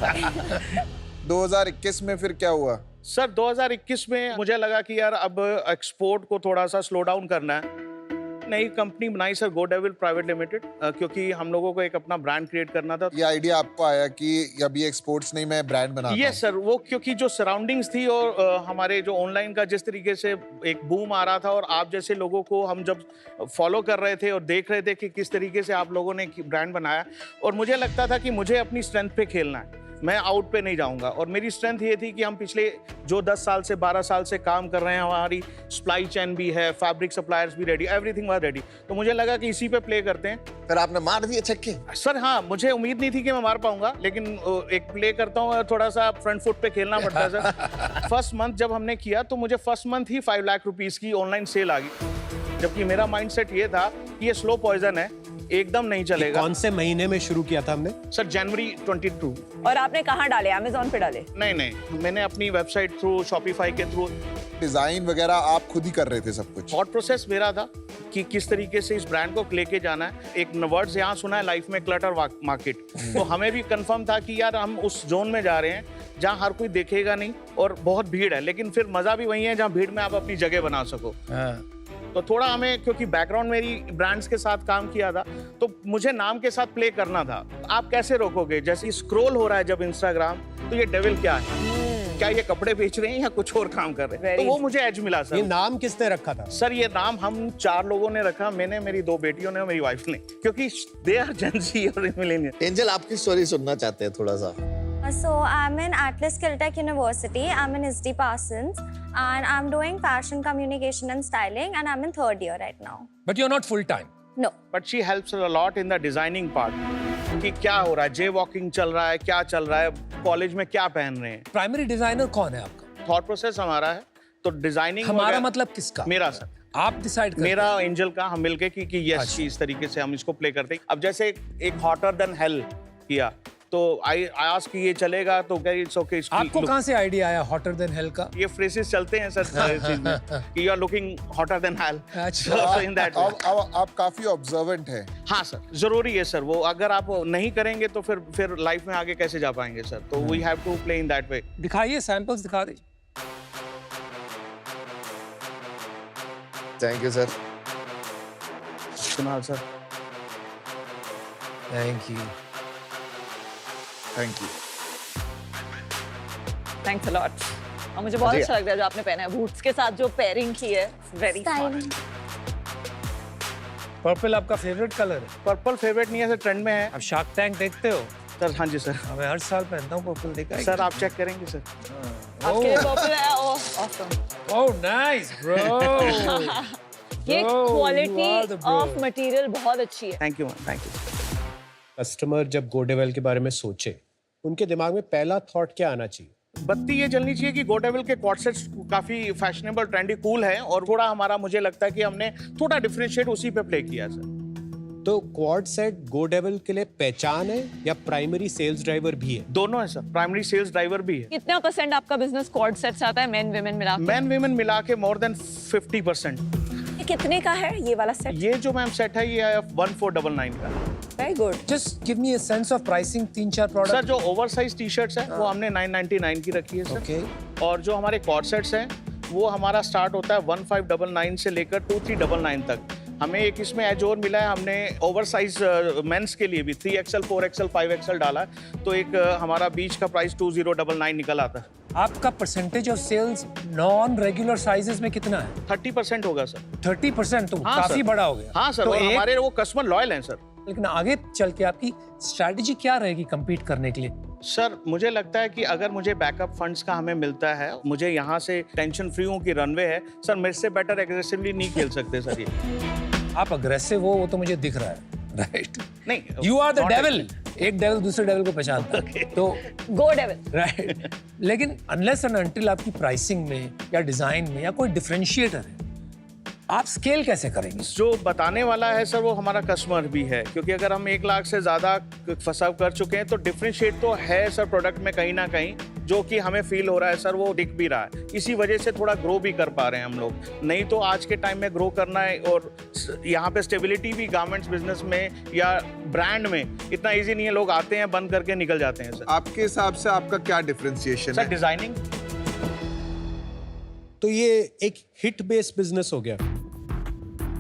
2021 में फिर क्या हुआ? Sir 2021 में मुझे लगा कि यार अब एक्सपोर्ट को थोड़ा सा स्लो डाउन करना है। नई कंपनी बनाई सर, गो डेविल प्राइवेट लिमिटेड, क्योंकि हम लोगों को एक अपना ब्रांड क्रिएट करना था। ये आइडिया आपको आया कि अभी एक स्पोर्ट्स नहीं, मैं ब्रांड बनाता हूं? यस सर, वो क्योंकि जो सराउंडिंग्स थी और हमारे जो ऑनलाइन का जिस तरीके से एक बूम आ रहा था, और आप जैसे लोगों को हम जब फॉलो कर रहे थे और देख रहे थे कि किस तरीके से आप लोगों ने ब्रांड बनाया, और मुझे लगता था कि मुझे अपनी स्ट्रेंथ पे खेलना है, मैं आउट पे नहीं जाऊंगा। और मेरी स्ट्रेंथ ये थी कि हम पिछले जो 10 साल से 12 साल से काम कर रहे हैं, हमारी सप्लाई चेन भी है, फैब्रिक सप्लायर्स भी रेडी, एवरीथिंग वाज रेडी, तो मुझे लगा कि इसी पे प्ले करते हैं। फिर आपने मार दिए छक्के? सर हाँ, मुझे उम्मीद नहीं थी कि मैं मार पाऊंगा, लेकिन एक प्ले करता हूँ, थोड़ा सा फ्रंट फुट पे खेलना पड़ता है सर। फर्स्ट मंथ जब हमने किया तो मुझे फर्स्ट मंथ ही 5 लाख रुपीस की ऑनलाइन सेल आ गई, जबकि मेरा माइंडसेट ये था कि ये स्लो पॉइजन है, एकदम नहीं चलेगा। कौन से महीने में शुरू किया था हमने? सर जनवरी 22। और आपने कहाँ डाले? अमेज़न पे डाले? नहीं, मैंने अपनी वेबसाइट थ्रू, शॉपिफाई के थ्रू। डिजाइन वगैरह आप खुद ही कर रहे थे सब कुछ? थॉट प्रोसेस मेरा था कि किस तरीके से इस ब्रांड को लेके जाना है। एक वर्ड्स यहाँ सुना है लाइफ में, क्लटर मार्केट, तो हमें भी कंफर्म था कि यार हम उस जोन में जा रहे हैं जहाँ हर कोई देखेगा नहीं और बहुत भीड़ है, लेकिन फिर मजा भी वही है जहाँ भीड़ में आप अपनी जगह बना सको। तो थोड़ा हमें, क्योंकि बैकग्राउंड मेरी ब्रांड्स के साथ काम किया था, तो मुझे नाम के साथ प्ले करना था। आप कैसे रोकोगे? जैसे स्क्रॉल हो रहा है जब इंस्टाग्राम, तो ये डेविल क्या है, क्या ये कपड़े बेच रहे हैं या कुछ और काम कर रहे हैं? तो वो मुझे एज मिला सर। ये नाम किसने रखा था? सर ये नाम हम 4 लोगों ने रखा, मैंने, मेरी 2 बेटियों ने और मेरी वाइफ ने, क्योंकि दे आर जेन ज़ी और मिलेनियल। एंजल, आपकी स्टोरी सुनना चाहते हैं थोड़ा सा। So I'm in Atlas Caltech University. I'm in SD Parsons and I'm doing fashion communication and styling and I'm in 3rd year right now. But you're not full time. No. But she helps a lot in the designing part. कि क्या हो रहा है, जे walking चल रहा है, क्या चल रहा है, कॉलेज में क्या पहन रहे हैं। प्राइमरी डिजाइनर कौन है आपका? थॉट प्रोसेस हमारा है, तो डिजाइनिंग हमारा मतलब किसका? मेरा सर। आप डिसाइड करते मेरा एंजल का, हम मिलके कि यस, इस तरीके से हम इसको प्ले करते हैं। अब जैसे एक हॉटर देन हेल किया, तो आई आस्क कि ये चलेगा, तो क्या इट्स ओके। आपको कहाँ से आइडिया आया हॉटर देन हेल का? ये फ्रेजेस चलते हैं सर चीज में कि you are looking hotter than hell. अच्छा, इन दैट आप काफी ऑब्जर्वेंट हैं। हाँ सर, जरूरी है सर वो। अगर आप नहीं करेंगे तो फिर लाइफ में आगे कैसे जा पाएंगे सर? तो we have to play in that way. दिखाइए, सैंपल्स दिखा दीजिए। Thank you sir. Kunal sir, thank you. Thank you. Thanks a lot. और मुझे बहुत अच्छा लग रहा है जो आपने पहना है, बूट्स के साथ जो पेयरिंग की है, वेरी Styling. पर्पल आपका फेवरेट कलर है? पर्पल फेवरेट नहीं है सर, ट्रेंड में है। आप शार्क टैंक देखते हो? सर हाँ जी सर। मैं हर साल पहनता हूँ पर्पल, देखा है सर आप चेक करेंगे सर। आपके लिए पर्पल है। ओह ऑसम। Oh nice bro. ये Bro, you quality are the bro. Of material बहुत अच्छी है। Thank you ma'am, thank you. Customer जब गोडेवेल के बारे में सोचे, उनके दिमाग में पहला थॉट क्या आना चाहिए? बत्ती ये जलनी चाहिए कि गोडेविल के कॉर्ड सेट्स काफी फैशनेबल, ट्रेंडी, कूल है, और थोड़ा हमारा, मुझे लगता है कि हमने थोड़ा डिफरेंशिएट उसी पे प्ले किया सर। तो क्वाड सेट गोडेविल के लिए पहचान है या प्राइमरी सेल्स ड्राइवर भी है? दोनों है सर, प्राइमरी सेल्स ड्राइवर भी है। कितना % आपका बिजनेस कॉर्ड सेट से आता है, मेन विमेन मिला के? मैन वीमेन मिला के मोर देन 50%। ये कितने का है ये वाला सेट? ये जो मैम सेट है, ये 1499 का। Very good. Just give me a sense of pricing. 3-4 product sir जो ओवरसाइज टी शर्ट्स है वो हमने 999 की रखी है सर। ओके। और जो हमारे कॉर्ड सेट्स हैं वो हमारा स्टार्ट होता है 1599 से लेकर 2399 तक। हमें एक इसमें एज और मिला है, हमने ओवरसाइज मेंस के लिए भी 3XL, 4XL, 5XL डाला है, तो एक हमारा बीच का प्राइस 2099 निकल आता है। आपका percentage of sales non regular sizes में कितना है? 30% होगा सर। 30%? तो हाँ, काफी सर। बड़ा हो गया। हाँ सर, तो और हमारे वो कस्टमर लॉयल हैं सर। लेकिन आगे चल के आपकी स्ट्रैटेजी क्या रहेगी कम्पीट करने के लिए? सर मुझे लगता है कि अगर मुझे बैकअप फंड्स का हमें मिलता है, मुझे यहाँ से टेंशन फ्री हूँ कि रनवे है सर, मेरे से बेटर एग्रेसिवली नहीं खेल सकते सर ये। आप अग्रेसिव हो वो तो मुझे दिख रहा है, राइट? नहीं, you are the not devil. एक डेविल दूसरे डेविल को पहचानता है, तो गो डेविल, राइट। लेकिन अनलेस एंड अनटिल आपकी प्राइसिंग में या डिजाइन में या कोई डिफरेंशिएटर है, आप स्केल कैसे करेंगे? जो बताने वाला है सर वो हमारा कस्टमर भी है, क्योंकि अगर हम 1 लाख से ज्यादा फंसा कर चुके हैं तो डिफरेंशिएट तो है सर प्रोडक्ट में कहीं ना कहीं, जो कि हमें फील हो रहा है सर, वो दिख भी रहा है। इसी वजह से थोड़ा ग्रो भी कर पा रहे हैं हम लोग। नहीं तो आज के टाइम में ग्रो करना है और यहाँ पे स्टेबिलिटी भी गारमेंट्स बिजनेस में या ब्रांड में इतना इजी नहीं है। लोग आते हैं, बंद करके निकल जाते हैं सर। आपके हिसाब से आपका क्या डिफरेंशिएशन सर है? डिजाइनिंग। तो ये एक हिट बेस्ड बिजनेस हो गया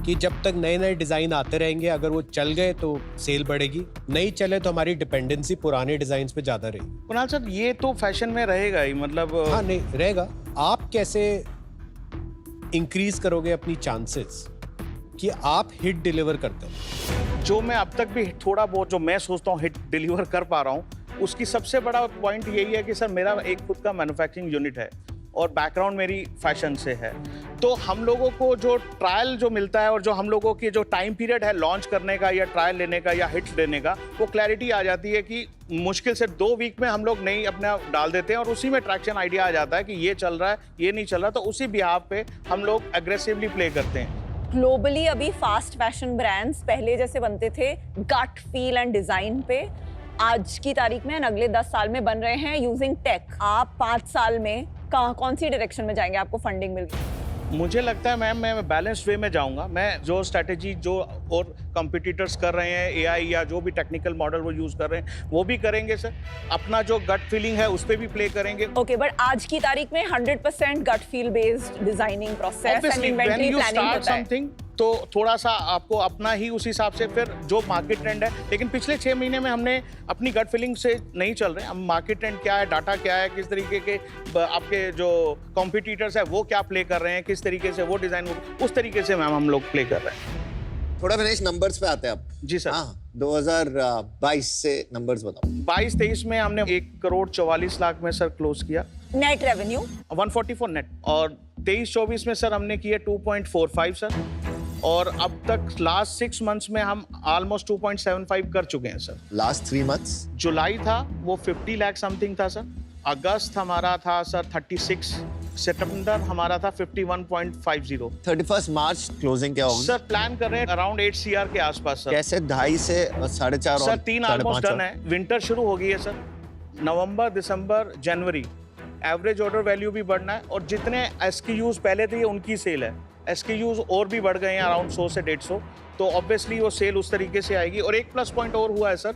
कि जब तक नए नए डिजाइन आते रहेंगे, अगर वो चल गए तो सेल बढ़ेगी, नहीं चले तो हमारी डिपेंडेंसी पुराने डिजाइन पे ज्यादा रहेगी। कुणाल सर, ये तो फैशन में रहेगा ही, मतलब हाँ नहीं रहेगा। आप कैसे इंक्रीज करोगे अपनी चांसेस कि आप हिट डिलीवर करते हैं? जो मैं अब तक भी थोड़ा बहुत जो मैं सोचता हूँ हिट डिलीवर कर पा रहा हूँ, उसकी सबसे बड़ा पॉइंट यही है कि सर मेरा एक खुद का मैन्युफैक्चरिंग यूनिट है और बैकग्राउंड मेरी फैशन से है। तो हम लोगों को जो ट्रायल जो मिलता है और जो हम लोगों की जो टाइम पीरियड है लॉन्च करने का या ट्रायल लेने का या हिट्स लेने का, वो क्लैरिटी आ जाती है कि मुश्किल से 2 वीक में हम लोग नई अपना डाल देते हैं और उसी में ट्रैक्शन आइडिया आ जाता है कि ये चल रहा है, ये नहीं चल रहा, तो उसी बिहाफ पे हम लोग एग्रेसिवली प्ले करते हैं। ग्लोबली अभी फास्ट फैशन ब्रांड्स पहले जैसे बनते थे गट फील एंड डिजाइन पे, आज की तारीख में अगले 10 साल में बन रहे हैं यूजिंग टेक। आप 5 साल में कौन सी डायरेक्शन में जाएंगे? आपको फंडिंग मिल गई? मुझे लगता है मैम मैं बैलेंस्ड वे में जाऊंगा। मैं जो स्ट्रेटेजी जो और कंपटीटर्स कर रहे हैं, एआई या जो भी टेक्निकल मॉडल वो यूज कर रहे हैं वो भी करेंगे सर। अपना जो गट फीलिंग है उस पर भी प्ले करेंगे। ओके, बट आज की तारीख में 100% gut feel based designing process and inventory planning होता है। तो थोड़ा सा आपको अपना ही उस हिसाब से फिर जो मार्केट ट्रेंड है, लेकिन पिछले 6 महीने में हमने अपनी गट फीलिंग से नहीं चल रहे। हम मार्केट ट्रेंड क्या है, डाटा क्या है, किस तरीके के आपके जो कॉम्पिटिटर्स है वो क्या प्ले कर रहे हैं, किस तरीके से वो डिजाइन, उस तरीके से मैम हम लोग प्ले कर रहे हैं। थोड़ा विनेश नंबर्स पे आते हैं अब। जी सर। हाँ, 2022 से नंबर्स बताओ। 22-23 में हमने 1,44,00,000 में सर क्लोज किया नेट रेवेन्यू, 144 नेट, और 23-24 में सर हमने किया 2.45 सर, और अब तक लास्ट 6 मंथ्स में हम ऑलमोस्ट 2.75 कर चुके हैं सर। लास्ट 3 मंथ्स जुलाई था वो 50 लाख समथिंग था सर, अगस्त हमारा था सर 36, सितंबर हमारा था 51.50। 31 मार्च क्लोजिंग क्या होगी? सर प्लान कर रहे हैं अराउंड 8 CR के आसपास सर। कैसे 2.5 से 4.5? सर 3 ऑलमोस्ट डन है। विंटर शुरू हो गई है सर, नवंबर, दिसंबर, जनवरी एवरेज ऑर्डर वैल्यू भी बढ़ना है, और जितने SKUs पहले थे उनकी सेल है। SKUs और भी बढ़ गए हैं अराउंड 100 से 150, तो ऑब्वियसली वो सेल उस तरीके से आएगी। और एक प्लस पॉइंट और हुआ है सर,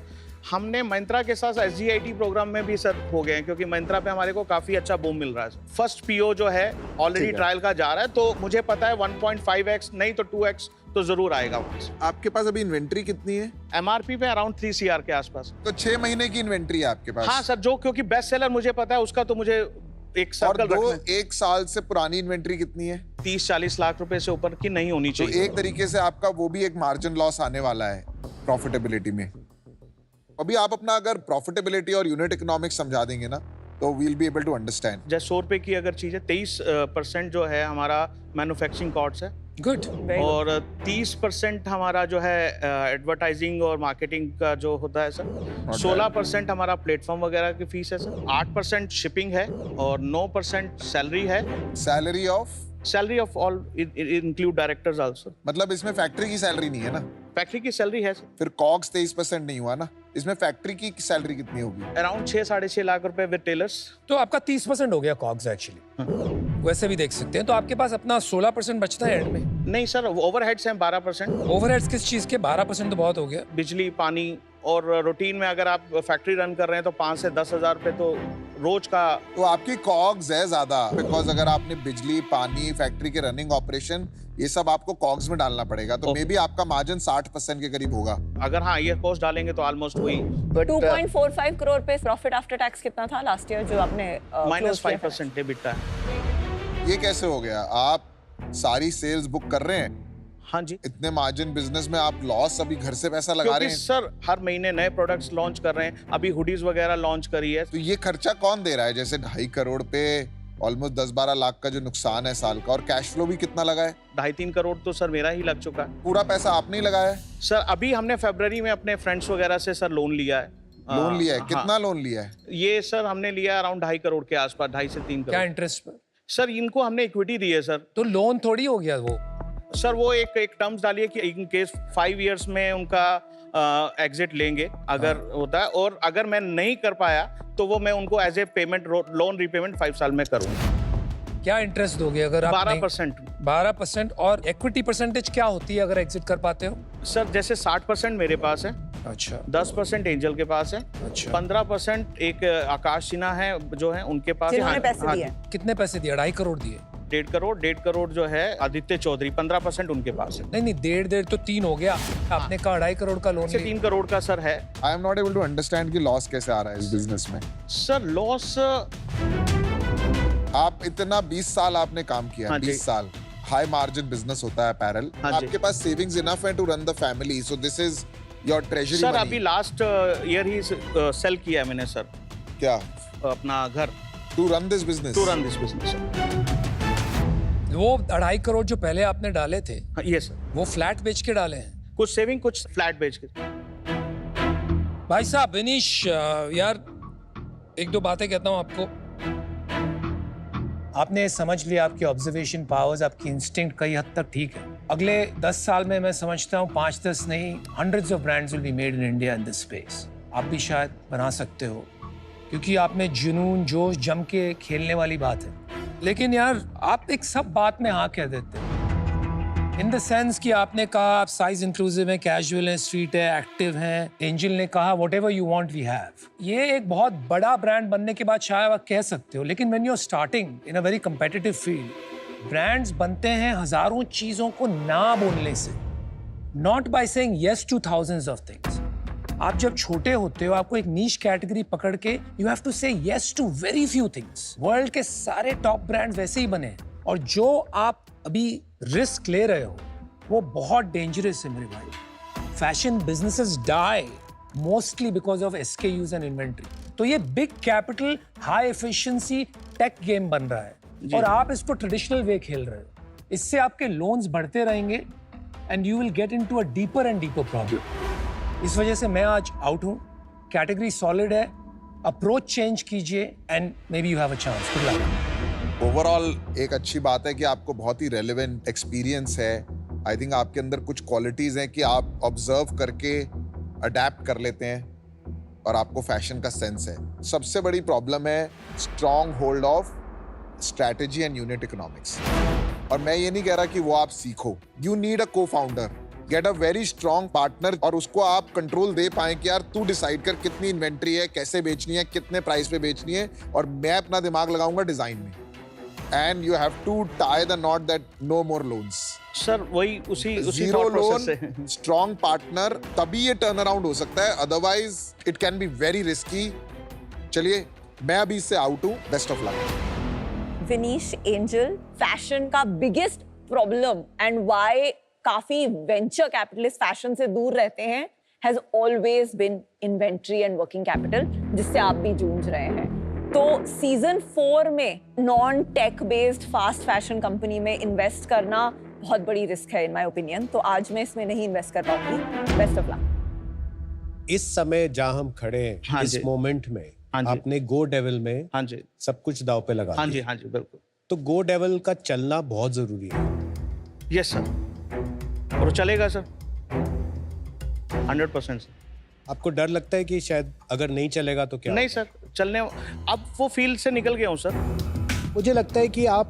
हमने Myntra के साथ SGIT प्रोग्राम में भी सर हो गए हैं, क्योंकि Myntra पे हमारे को काफी अच्छा बूम मिल रहा है। फर्स्ट PO जो है ऑलरेडी ट्रायल का जा रहा है, तो मुझे पता है 1.5x नहीं तो 2x तो जरूर आएगा वहां से। आपके पास अभी इन्वेंट्री कितनी है? MRP पे अराउंड 3 CR के आसपास। तो 6 महीने की इन्वेंट्री है आपके पास? हाँ सर, जो क्योंकि बेस्ट सेलर मुझे पता है उसका, तो मुझे एक सर्कल रखना है। 1 साल से पुरानी इन्वेंट्री कितनी है? 30-40 लाख रुपए से ऊपर की नहीं होनी तो चाहिए। एक तरीके से आपका वो भी एक मार्जिन लॉस आने वाला है प्रॉफिटेबिलिटी में। अभी आप अपना अगर प्रॉफिटेबिलिटी और यूनिट इकोनॉमिक्स समझा देंगे ना, तो we'll be able to understand. जैसे 100 रुपए की अगर चीज है, 23% जो है हमारा मैन्युफैक्चरिंग कॉस्ट है, गुड। और 30% हमारा जो है एडवर्टाइजिंग और मार्केटिंग का जो होता है सर, 16% हमारा प्लेटफॉर्म वगैरह की फीस है सर, 8% शिपिंग है, और 9% सैलरी है। Salary of all include directors also. मतलब इसमें फैक्ट्री की सैलरी नहीं है ना? फैक्ट्री की सैलरी है सर। फिर कॉग्स 23% नहीं हुआ ना? इसमें फैक्ट्री की सैलरी कितनी होगी? अराउंड 6-6.5 लाख रुपए विद टेलर्स। तो आपका 30% हो गया कॉग्स एक्चुअली, वैसे भी देख सकते हैं। तो आपके पास अपना 16% बचता है एंड में। नहीं सर, ओवरहेड्स हैं 12%। ओवरहेड्स किस चीज के? 12% तो बहुत हो गया। बिजली, पानी, और रूटीन में अगर आप फैक्ट्री रन कर रहे हैं तो 5 से 10 हजार रुपए तो रोज का। तो आपकी कॉग्स है ज्यादा, बिकॉज अगर आपने बिजली, पानी, फैक्ट्री के रनिंग ऑपरेशन, ये सब आपको कॉग्स में डालना पड़ेगा, तो मे बी आपका मार्जिन 60% के करीब होगा। अगर हाँ ये कॉस्ट डालेंगे तो ऑलमोस्ट वही। 2.45 करोड़ पे प्रॉफिट आफ्टर टैक्स कितना था लास्ट ईयर जो आपने -5% EBITDA है। ये कैसे हो गया? आप सारी सेल्स बुक कर रहे हैं? हाँ जी। इतने मार्जिन बिजनेस में आप लॉस अभी घर से पैसा लगा रहे हैं? सर हर महीने नए प्रोडक्ट्स लॉन्च कर रहे हैं, अभी हुडीज वगैरह लॉन्च करी है। तो ये खर्चा कौन दे रहा है? जैसे 2.5 करोड़ पे ऑलमोस्ट 10-12 लाख का जो नुकसान है साल का, और कैश फ्लो भी कितना लगा है? 2.5-3 करोड़ तो सर मेरा ही लग चुका है। पूरा पैसा आपने ही लगाया है? सर अभी हमने फरवरी में अपने फ्रेंड्स वगैरह से सर लोन लिया है। लोन लिया है? हाँ। कितना लोन लिया है? ये सर हमने लिया अराउंड 2.5 करोड़ के आसपास, 2.5 से 3 करोड़। क्या इंटरेस्ट पर? सर इनको हमने इक्विटी दी है सर। तो लोन थोड़ी हो गया वो सर। वो एक टर्म्स डालिए कि इन केस 5 इयर्स में उनका एग्जिट लेंगे अगर होता है, और अगर मैं नहीं कर पाया तो वो मैं उनको as a payment loan repayment 5 साल में करूंगा। क्या इंटरेस्ट दोगे अगर आप 12%। 12%। और इक्विटी परसेंटेज क्या होती है अगर एग्जिट कर पाते हो? सर जैसे 60% मेरे पास है, अच्छा, 10% एंजल के पास है, अच्छा, 15% एक आकाश सिन्हा है जो है उनके पास। जिन्होंने पैसे हाँ दिए। कितने पैसे दिए? 2.5 करोड़ दिए? 1.5 करोड़ जो है आदित्य चौधरी 15% उनके पास है। नहीं 1.5 तो 3 हो गया, आपने कहा 2.5 करोड़ का लोन से 3 करोड़ का सर है। I am not able to understand कि लॉस कैसे आ रहा है इस बिजनेस में। सर लॉस, आप इतना 20 साल आपने काम किया, हाँ जी। 20 साल हाई मार्जिन बिजनेस होता है अपैरल, हाँ जी। आपके पास सेविंग्स इनफ है to run the family, so this is your treasury sir money. अभी लास्ट ईयर ही सेल किया है मैंने सर क्या अपना घर, to run this business? To run this business. वो 2.5 करोड़ जो पहले आपने डाले थे, ये सर वो फ्लैट बेच के डाले हैं? कुछ सेविंग कुछ फ्लैट बेच के। भाई साहब विनीश, यार 1-2 बातें कहता हूं आपको। आपने समझ लिया, आपकी ऑब्जर्वेशन पावर्स, आपकी इंस्टिंक्ट कई हद तक ठीक है। अगले 10 साल में मैं समझता हूँ 5-10 नहीं, hundreds of brands will be made in India in this space. आप भी शायद बना सकते हो, क्योंकि आप में जुनून जोश जम के खेलने वाली बात है। लेकिन यार आप एक सब बात में हाँ कह देते हो, इन द सेंस कि आपने कहा आप साइज इंक्लूसिव है, कैजुअल है, स्ट्रीट है, एक्टिव है। एंजल ने कहा whatever you want we have. ये एक बहुत बड़ा ब्रांड बनने के बाद शायद आप कह सकते हो, लेकिन when you are starting in a very competitive field, brands बनते हैं हजारों चीजों को ना बोलने से, not by saying yes to thousands of things. आप जब छोटे होते हो, आपको एक नीश कैटेगरी पकड़ के you have to say yes to very few things. World के सारे टॉप ब्रांड्स वैसे ही बने, और जो आप अभी रिस्क ले रहे हो वो बहुत डेंजरस है मेरे भाई। Fashion businesses die mostly because of SKUs and inventory. तो ये big capital high efficiency tech game बन रहा है, और आप इसको ट्रेडिशनल वे खेल रहे हो। इससे आपके लोन्स बढ़ते रहेंगे and you will get into a deeper and deeper problem. इस वजह से मैं आज आउट हूं। कैटेगरी सॉलिड है, अप्रोच चेंज कीजिए and may be you have a chance. Good luck. Overall एक अच्छी बात है कि आपको बहुत ही रेलेवेंट एक्सपीरियंस है। आई थिंक आपके अंदर कुछ क्वालिटीज हैं कि आप ऑब्जर्व करके अडेप्ट कर लेते हैं और आपको फैशन का सेंस है। सबसे बड़ी प्रॉब्लम है strong hold of strategy and unit economics. और मैं ये नहीं कह रहा कि वो आप सीखो, यू नीड अ को founder, get a very strong partner, और उसको आप कंट्रोल दे पाए कि यार तू डिसाइड कर कितनी इन्वेंट्री है, कैसे बेचनी है, कितने प्राइस पे बेचनी है, और मैं अपना दिमाग लगाऊंगा डिजाइन में। And you have to tie the knot that no more loans. Sir वही उसी zero thought process loan, strong partner, तभी ये टर्न अराउंड हो सकता है, otherwise it can be very risky. चलिए मैं अभी इससे आउट हूँ, best of luck. Vinish, Angel, fashion का बिगेस्ट प्रॉब्लम एंड व्हाई काफी वेंचर कैपिटलिस्ट फैशन से दूर रहते हैं has always been inventory and working capital, जिससे आप भी जूझ रहे हैं। तो सीजन 4 में non tech based fast fashion company में इन्वेस्ट करना बहुत बड़ी रिस्क है इन माय ओपिनियन। तो आज मैं इसमें नहीं इन्वेस्ट कर पाऊंगी। Best of luck. इस समय जहां हम खड़े हैं, हाँ इस जी। मोमेंट में हाँ जी। आपने गो डेविल में हाँ जी, सब कुछ दाव पे लगा हाँ जी, दिया। हाँ जी, बिल्कुल। तो गो डेविल का चलना बहुत जरूरी है। यस सर, और चलेगा सर 100% सर। आपको डर लगता है कि शायद अगर नहीं चलेगा तो क्या नहीं होगा? सर, चलने अब वो फील्ड से निकल गया हूँ सर। मुझे लगता है कि आप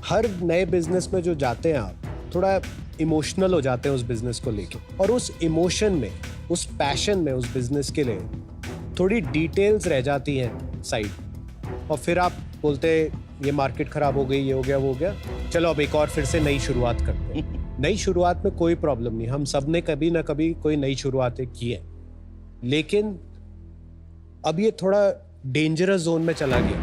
हर नए बिजनेस में जो जाते हैं, आप थोड़ा इमोशनल हो जाते हैं उस बिजनेस को लेके, और उस इमोशन में, उस पैशन में, उस बिजनेस के लिए थोड़ी डिटेल्स रह जाती हैं साइड, और फिर आप बोलते हैं ये मार्केट खराब हो गई, ये हो गया, वो हो गया, चलो अब एक और फिर से नई शुरुआत करते हैं। नई शुरुआत में कोई प्रॉब्लम नहीं, हम सब ने कभी ना कभी कोई नई शुरुआतें की है, लेकिन अब ये थोड़ा डेंजरस जोन में चला गया।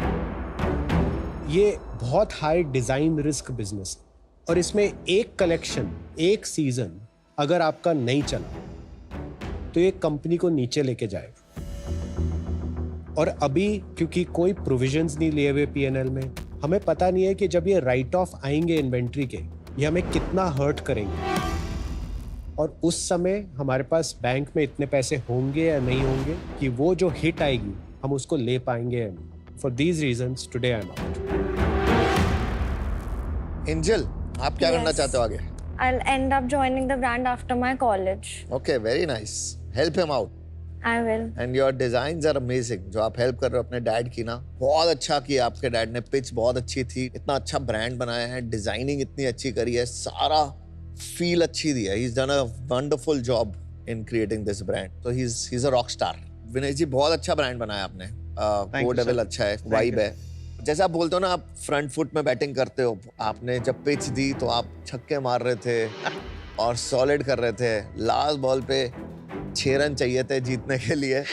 ये बहुत हाई डिजाइन रिस्क बिजनेस, और इसमें एक कलेक्शन, एक सीजन अगर आपका नहीं चला तो ये कंपनी को नीचे लेके जाएगा। और अभी क्योंकि कोई प्रोविजंस नहीं लिए हुए P&L में, हमें पता नहीं है कि जब ये राइट ऑफ आएंगे इन्वेंट्री के, ये हमें कितना हर्ट करेंगे, और उस समय हमारे पास बैंक में इतने पैसे होंगे या नहीं होंगे कि वो जो हिट आएगी हम उसको ले पाएंगे या नहीं। For these reasons today I am out. Angel, आप क्या करना Yes. चाहते हो आगे? I'll end up joining the brand after my college. Okay, very nice. Help him out. I will. And your designs are amazing. जो आप help कर रहे हो अपने डैड की ना, बहुत अच्छा किया आपके डैड ने। पिच बहुत अच्छी थी, इतना अच्छा ब्रांड बनाया है, डिजाइनिंग इतनी अच्छी करी है, सारा फील अच्छी दी है। He's done a wonderful job in creating this brand. So he's a rock star. Vinesh जी, बहुत अच्छा ब्रांड बनाया आपने। Thank वो you, डेविल sir. अच्छा है, Thank वाइब you. है, जैसे आप बोलते हो ना, आप फ्रंट फुट में बैटिंग करते हो, आपने जब पिच दी तो आप छक्के मार रहे थे और सॉलिड कर रहे थे। लास्ट बॉल पे 6 रन चाहिए थे जीतने के लिए,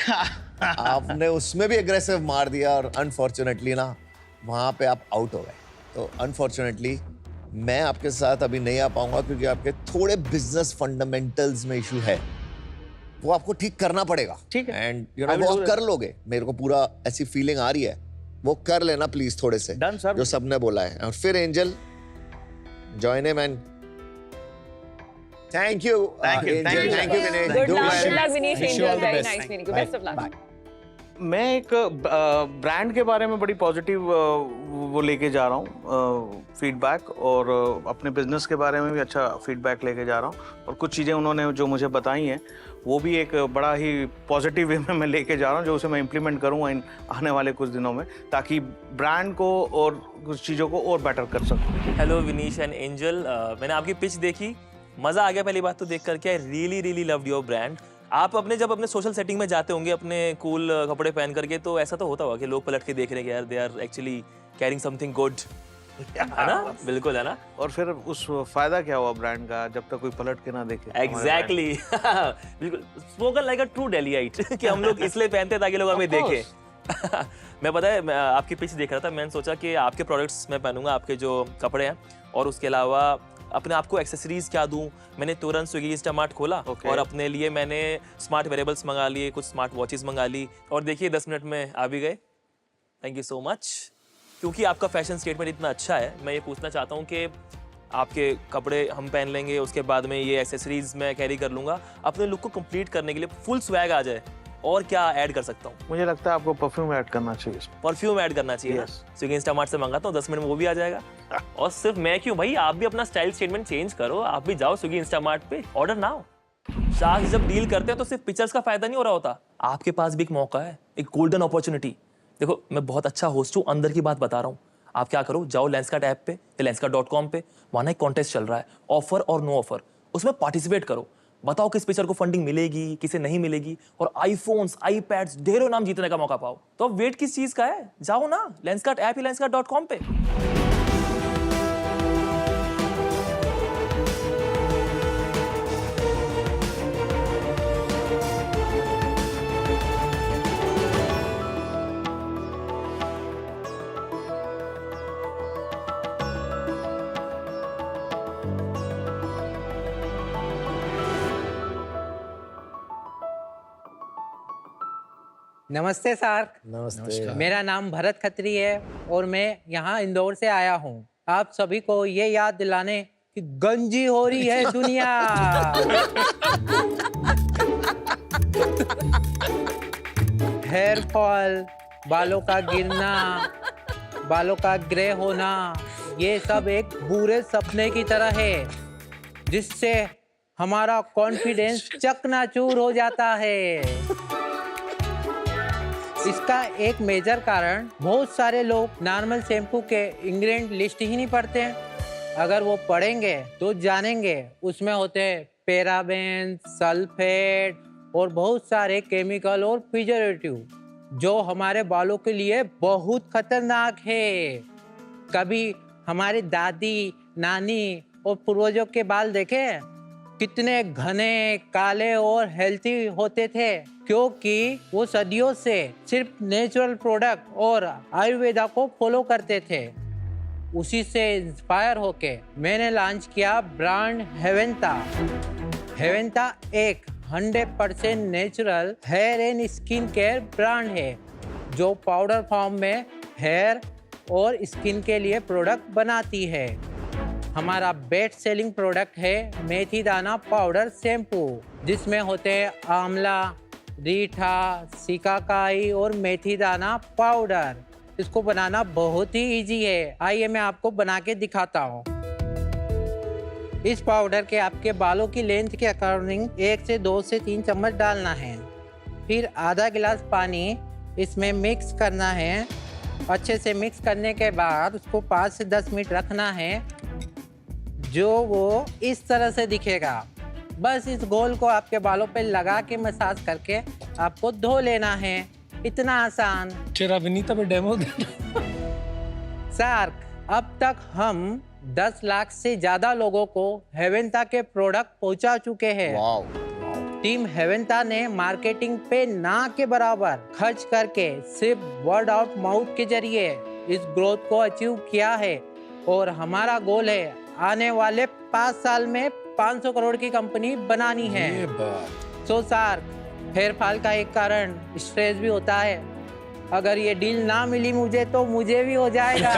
आपने उसमें भी एग्रेसिव मार दिया और अनफॉर्चुनेटली ना वहां पे आप आउट हो गए। तो अनफॉर्चुनेटली मैं आपके साथ अभी नहीं आ पाऊंगा क्योंकि आपके थोड़े बिजनेस फंडामेंटल्स में इशू है, वो आपको ठीक करना पड़ेगा। ठीक है। एंड यू नो वो आप कर लोगे, मेरे को पूरा ऐसी फीलिंग आ रही है, वो कर लेना प्लीज थोड़े से। Done, sir. जो सबने बोला है। और फिर angel join him and thank you Thank you, thank you, thank you Vinesh. Good Do luck, well. good luck, Vinesh. Wish you all Angel. the Very best. nice meeting you. Best of luck. मैं एक brand के बारे में बड़ी positive वो लेके जा रहा हूँ फीडबैक, और अपने बिजनेस के बारे में भी अच्छा फीडबैक लेके जा रहा हूँ। और कुछ चीज़ें उन्होंने जो मुझे बताई हैं वो भी एक बड़ा ही पॉजिटिव वे में मैं लेके जा रहा हूँ, जो उसे मैं इम्प्लीमेंट करूँगा इन आने वाले कुछ दिनों में, ताकि ब्रांड को और कुछ चीज़ों को और बेटर कर सकूँ। हेलो विनीश एंड एंजल, मैंने आपकी पिच देखी, मज़ा आ गया पहली बात तो देख करके। I really really loved your brand. आप जब अपने सोशल सेटिंग में जाते होंगे अपने कूल कपड़े पहन करके, तो ऐसा तो होता होगा कि लोग पलट के देख रहे हैं कि यार they are actually carrying something good, है ना? बिल्कुल, है ना? और फिर उस फायदा क्या हुआ ब्रांड का जब तक कोई पलट के ना देखे। एग्जैक्टली बिल्कुल, स्पोकन लाइक अ ट्रू डेलीइट कि हम लोग इसलिए पहनते हैं ताकि लोग हमें देखें। मैं पता है, मैं आपकी पिच देख रहा था, मैंने सोचा कि आपके प्रोडक्ट्स मैं पहनूंगा, आपके जो कपड़े हैं, और उसके अलावा अपने आप को एक्सेसरीज क्या दूं। मैंने तुरंत स्विगी इंस्टामार्ट खोला और अपने लिए मैंने स्मार्ट वेरेबल्स मंगा लिए, कुछ स्मार्ट वॉचेस मंगा ली, और देखिए 10 मिनट में आ भी गए। Thank you so much. क्योंकि आपका फैशन स्टेटमेंट इतना अच्छा है, मैं ये पूछना चाहता हूँ कि आपके कपड़े हम पहन लेंगे, उसके बाद में ये एक्सेसरीज मैं कैरी कर लूँगा, अपने लुक को कंप्लीट करने के लिए फुल स्वैग आ जाए, और क्या ऐड कर सकता हूँ? मुझे लगता है आपको परफ्यूम ऐड करना चाहिए। परफ्यूम ऐड करना चाहिए। स्विगी इंस्टामार्ट से मंगाता हूँ, 10 मिनट में वो भी आ जाएगा। और सिर्फ मैं क्यों भाई, आप भी अपना स्टाइल स्टेटमेंट चेंज करो, आप भी जाओ स्विगी इंस्टामार्ट पे, ऑर्डर नाउ। शाह जब डील करते हैं तो सिर्फ पिक्चर्स का फायदा नहीं हो रहा होता, आपके पास भी एक मौका है, एक गोल्डन अपॉर्चुनिटी। देखो, मैं बहुत अच्छा होस्ट हूँ, अंदर की बात बता रहा हूँ। आप क्या करो, जाओ लेंसकार्ट ऐप पे या lenskart.com पे, वहाँ एक कॉन्टेस्ट चल रहा है, ऑफर और नो ऑफर, उसमें पार्टिसिपेट करो। बताओ किस पिक्चर को फंडिंग मिलेगी, किसे नहीं मिलेगी, और आईफोन्स, आईपैड्स, ढेरों नाम जीतने का मौका पाओ। तो अब वेट किस चीज का है, जाओ ना लेंसकार्ट ऐप या lenskart.com पे। नमस्ते सर। नमस्ते। मेरा नाम भरत खत्री है और मैं यहाँ इंदौर से आया हूँ आप सभी को ये याद दिलाने कि गंजी हो रही है दुनिया। हेयर फॉल, बालों का गिरना, बालों का ग्रे होना, ये सब एक बुरे सपने की तरह है जिससे हमारा कॉन्फिडेंस चकनाचूर हो जाता है। इसका एक मेजर कारण, बहुत सारे लोग नॉर्मल शैम्पू के इंग्रेडिएंट लिस्ट ही नहीं पढ़ते हैं। अगर वो पढ़ेंगे तो जानेंगे उसमें होते हैं पैराबेन, सल्फेट और बहुत सारे केमिकल और प्रिजर्वेटिव जो हमारे बालों के लिए बहुत खतरनाक है। कभी हमारी दादी, नानी और पूर्वजों के बाल देखे कितने घने, काले और हेल्थी होते थे, क्योंकि वो सदियों से सिर्फ नेचुरल प्रोडक्ट और आयुर्वेदा को फॉलो करते थे। उसी से इंस्पायर होके मैंने लॉन्च किया ब्रांड हेवेंता। हेवेंता एक 100% natural hair and skin care brand है जो पाउडर फॉर्म में हेयर और स्किन के लिए प्रोडक्ट बनाती है। हमारा बेस्ट सेलिंग प्रोडक्ट है मेथी दाना पाउडर शैम्पू, जिसमें होते हैं आंवला, रीठा, सिकाकाई और मेथी दाना पाउडर। इसको बनाना बहुत ही इजी है, आइए मैं आपको बना के दिखाता हूँ। इस पाउडर के आपके बालों की लेंथ के अकॉर्डिंग 1 से 2 से 3 चम्मच डालना है, फिर आधा गिलास पानी इसमें मिक्स करना है। अच्छे से मिक्स करने के बाद उसको 5 से 10 मिनट रखना है, जो वो इस तरह से दिखेगा। बस इस घोल को आपके बालों पे लगा के मसाज करके आपको धो लेना है, इतना आसान। तेरा विनीता में डेमो सार्क, अब तक हम 10 लाख से ज्यादा लोगों को हेवेंता के प्रोडक्ट पहुंचा चुके हैं। टीम हेवेंता ने मार्केटिंग पे ना के बराबर खर्च करके सिर्फ वर्ड ऑफ माउथ के जरिए इस ग्रोथ को अचीव किया है और हमारा गोल है आने वाले 5 साल में 500 करोड़ की कंपनी बनानी है। सो सार्क, फेर फाल का एक कारण स्ट्रेस भी होता है। अगर ये डील ना मिली मुझे तो मुझे भी हो जाएगा।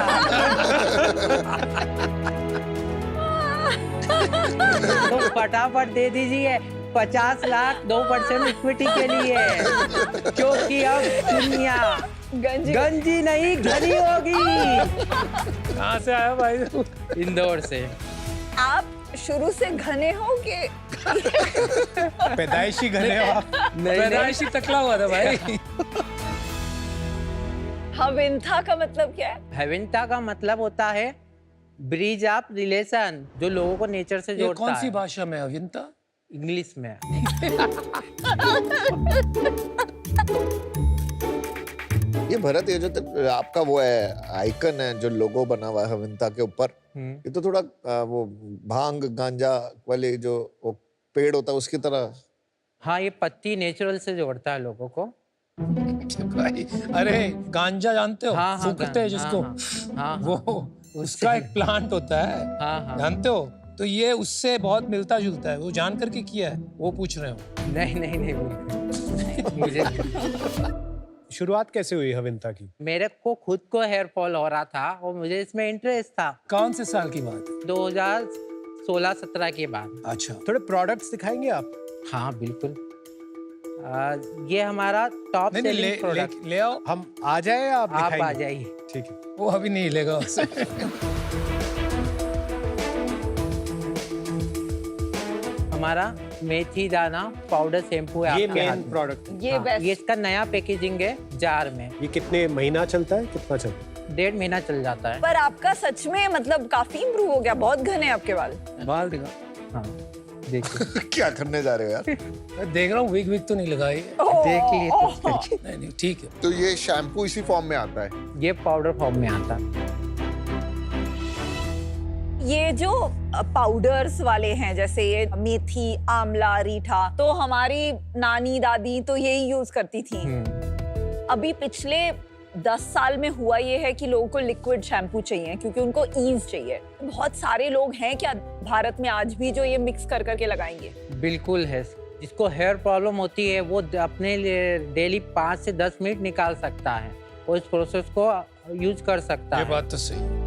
तो फटाफट दे दीजिए 50 लाख 2% इक्विटी के लिए, क्योंकि अब दुनिया गंजी नहीं घनी होगी। कहाँ से आया भाई? इंदौर से। आप शुरू से घने हो कि पैदाइशी घने हो आप? पैदाइशी टकला हुआ था भाई। हविंथा का मतलब क्या है? हेवेंता का मतलब होता है ब्रिज ऑफ रिलेशन, जो लोगों को नेचर से ये जोड़ता कौन है। सी भाषा में अविंता? इंग्लिश में। ये भरत, ये जो आपका वो है आइकन है जो लोगो बना हुआ है हविंता के ऊपर, ये तो थोड़ा वो भांग गांजा वाले जो वो पेड़ होता है उसकी तरह। हाँ, ये पत्ती नेचुरल से जोड़ता है लोगों को। भाई, अरे गांजा जानते हो? हाँ, फूकते हैं जिसको, हाँ, वो उसका एक प्लांट होता है, हाँ। जानते हो? तो ये उससे बहुत मिलता जुलता है। वो जान करके किया है, वो पूछ रहे हो? नहीं मुझे शुरुआत कैसे हुई हविंता की? मेरे को खुद को हेयर फॉल हो रहा था और मुझे इसमें इंटरेस्ट था। कौन से साल की बात है? 2016-17 के बाद। अच्छा, थोड़े प्रोडक्ट्स दिखाएंगे आप? हाँ बिल्कुल। ये हमारा टॉप नहीं सेलिंग प्रोडक्ट। ले आओ। हम आ जाए या आप आप दिखाएंगे? आ जाइए। ठीक है। वो अभी नहीं लेगा उसे। हमारा मेथी दाना पाउडर शैम्पू है ये आपके हाथ मेन में। प्रोडक्ट है। ये बेस्ट। ये इसका नया पैकेजिंग है जार में। ये कितने महीना चलता है, कितना चलता है? 1.5 महीना चल जाता है। पर आपका सच में मतलब काफी इम्प्रूव हो गया, बहुत घने हैं आपके बाल। बाल दिखा। हाँ देखिए। क्या करने जा रहे हो यार? मैं देख रहा हूँ, विग तो नहीं लगाई। देख लिए तो। नहीं ठीक है। तो ये शैम्पू इसी फॉर्म में आता है? ये पाउडर फॉर्म में आता है। ये जो पाउडर्स वाले हैं जैसे ये मेथी, आंवला, रीठा, तो हमारी नानी दादी तो यही यूज करती थी। अभी पिछले 10 साल में हुआ ये है कि लोगों को लिक्विड शैम्पू चाहिए क्योंकि उनको ईज चाहिए। बहुत सारे लोग हैं क्या भारत में आज भी जो ये मिक्स कर करके लगाएंगे? बिल्कुल है। जिसको हेयर प्रॉब्लम होती है वो अपने लिए डेली 5 से 10 मिनट निकाल सकता है और इस प्रोसेस को यूज कर सकता ये है। बात तो सही है।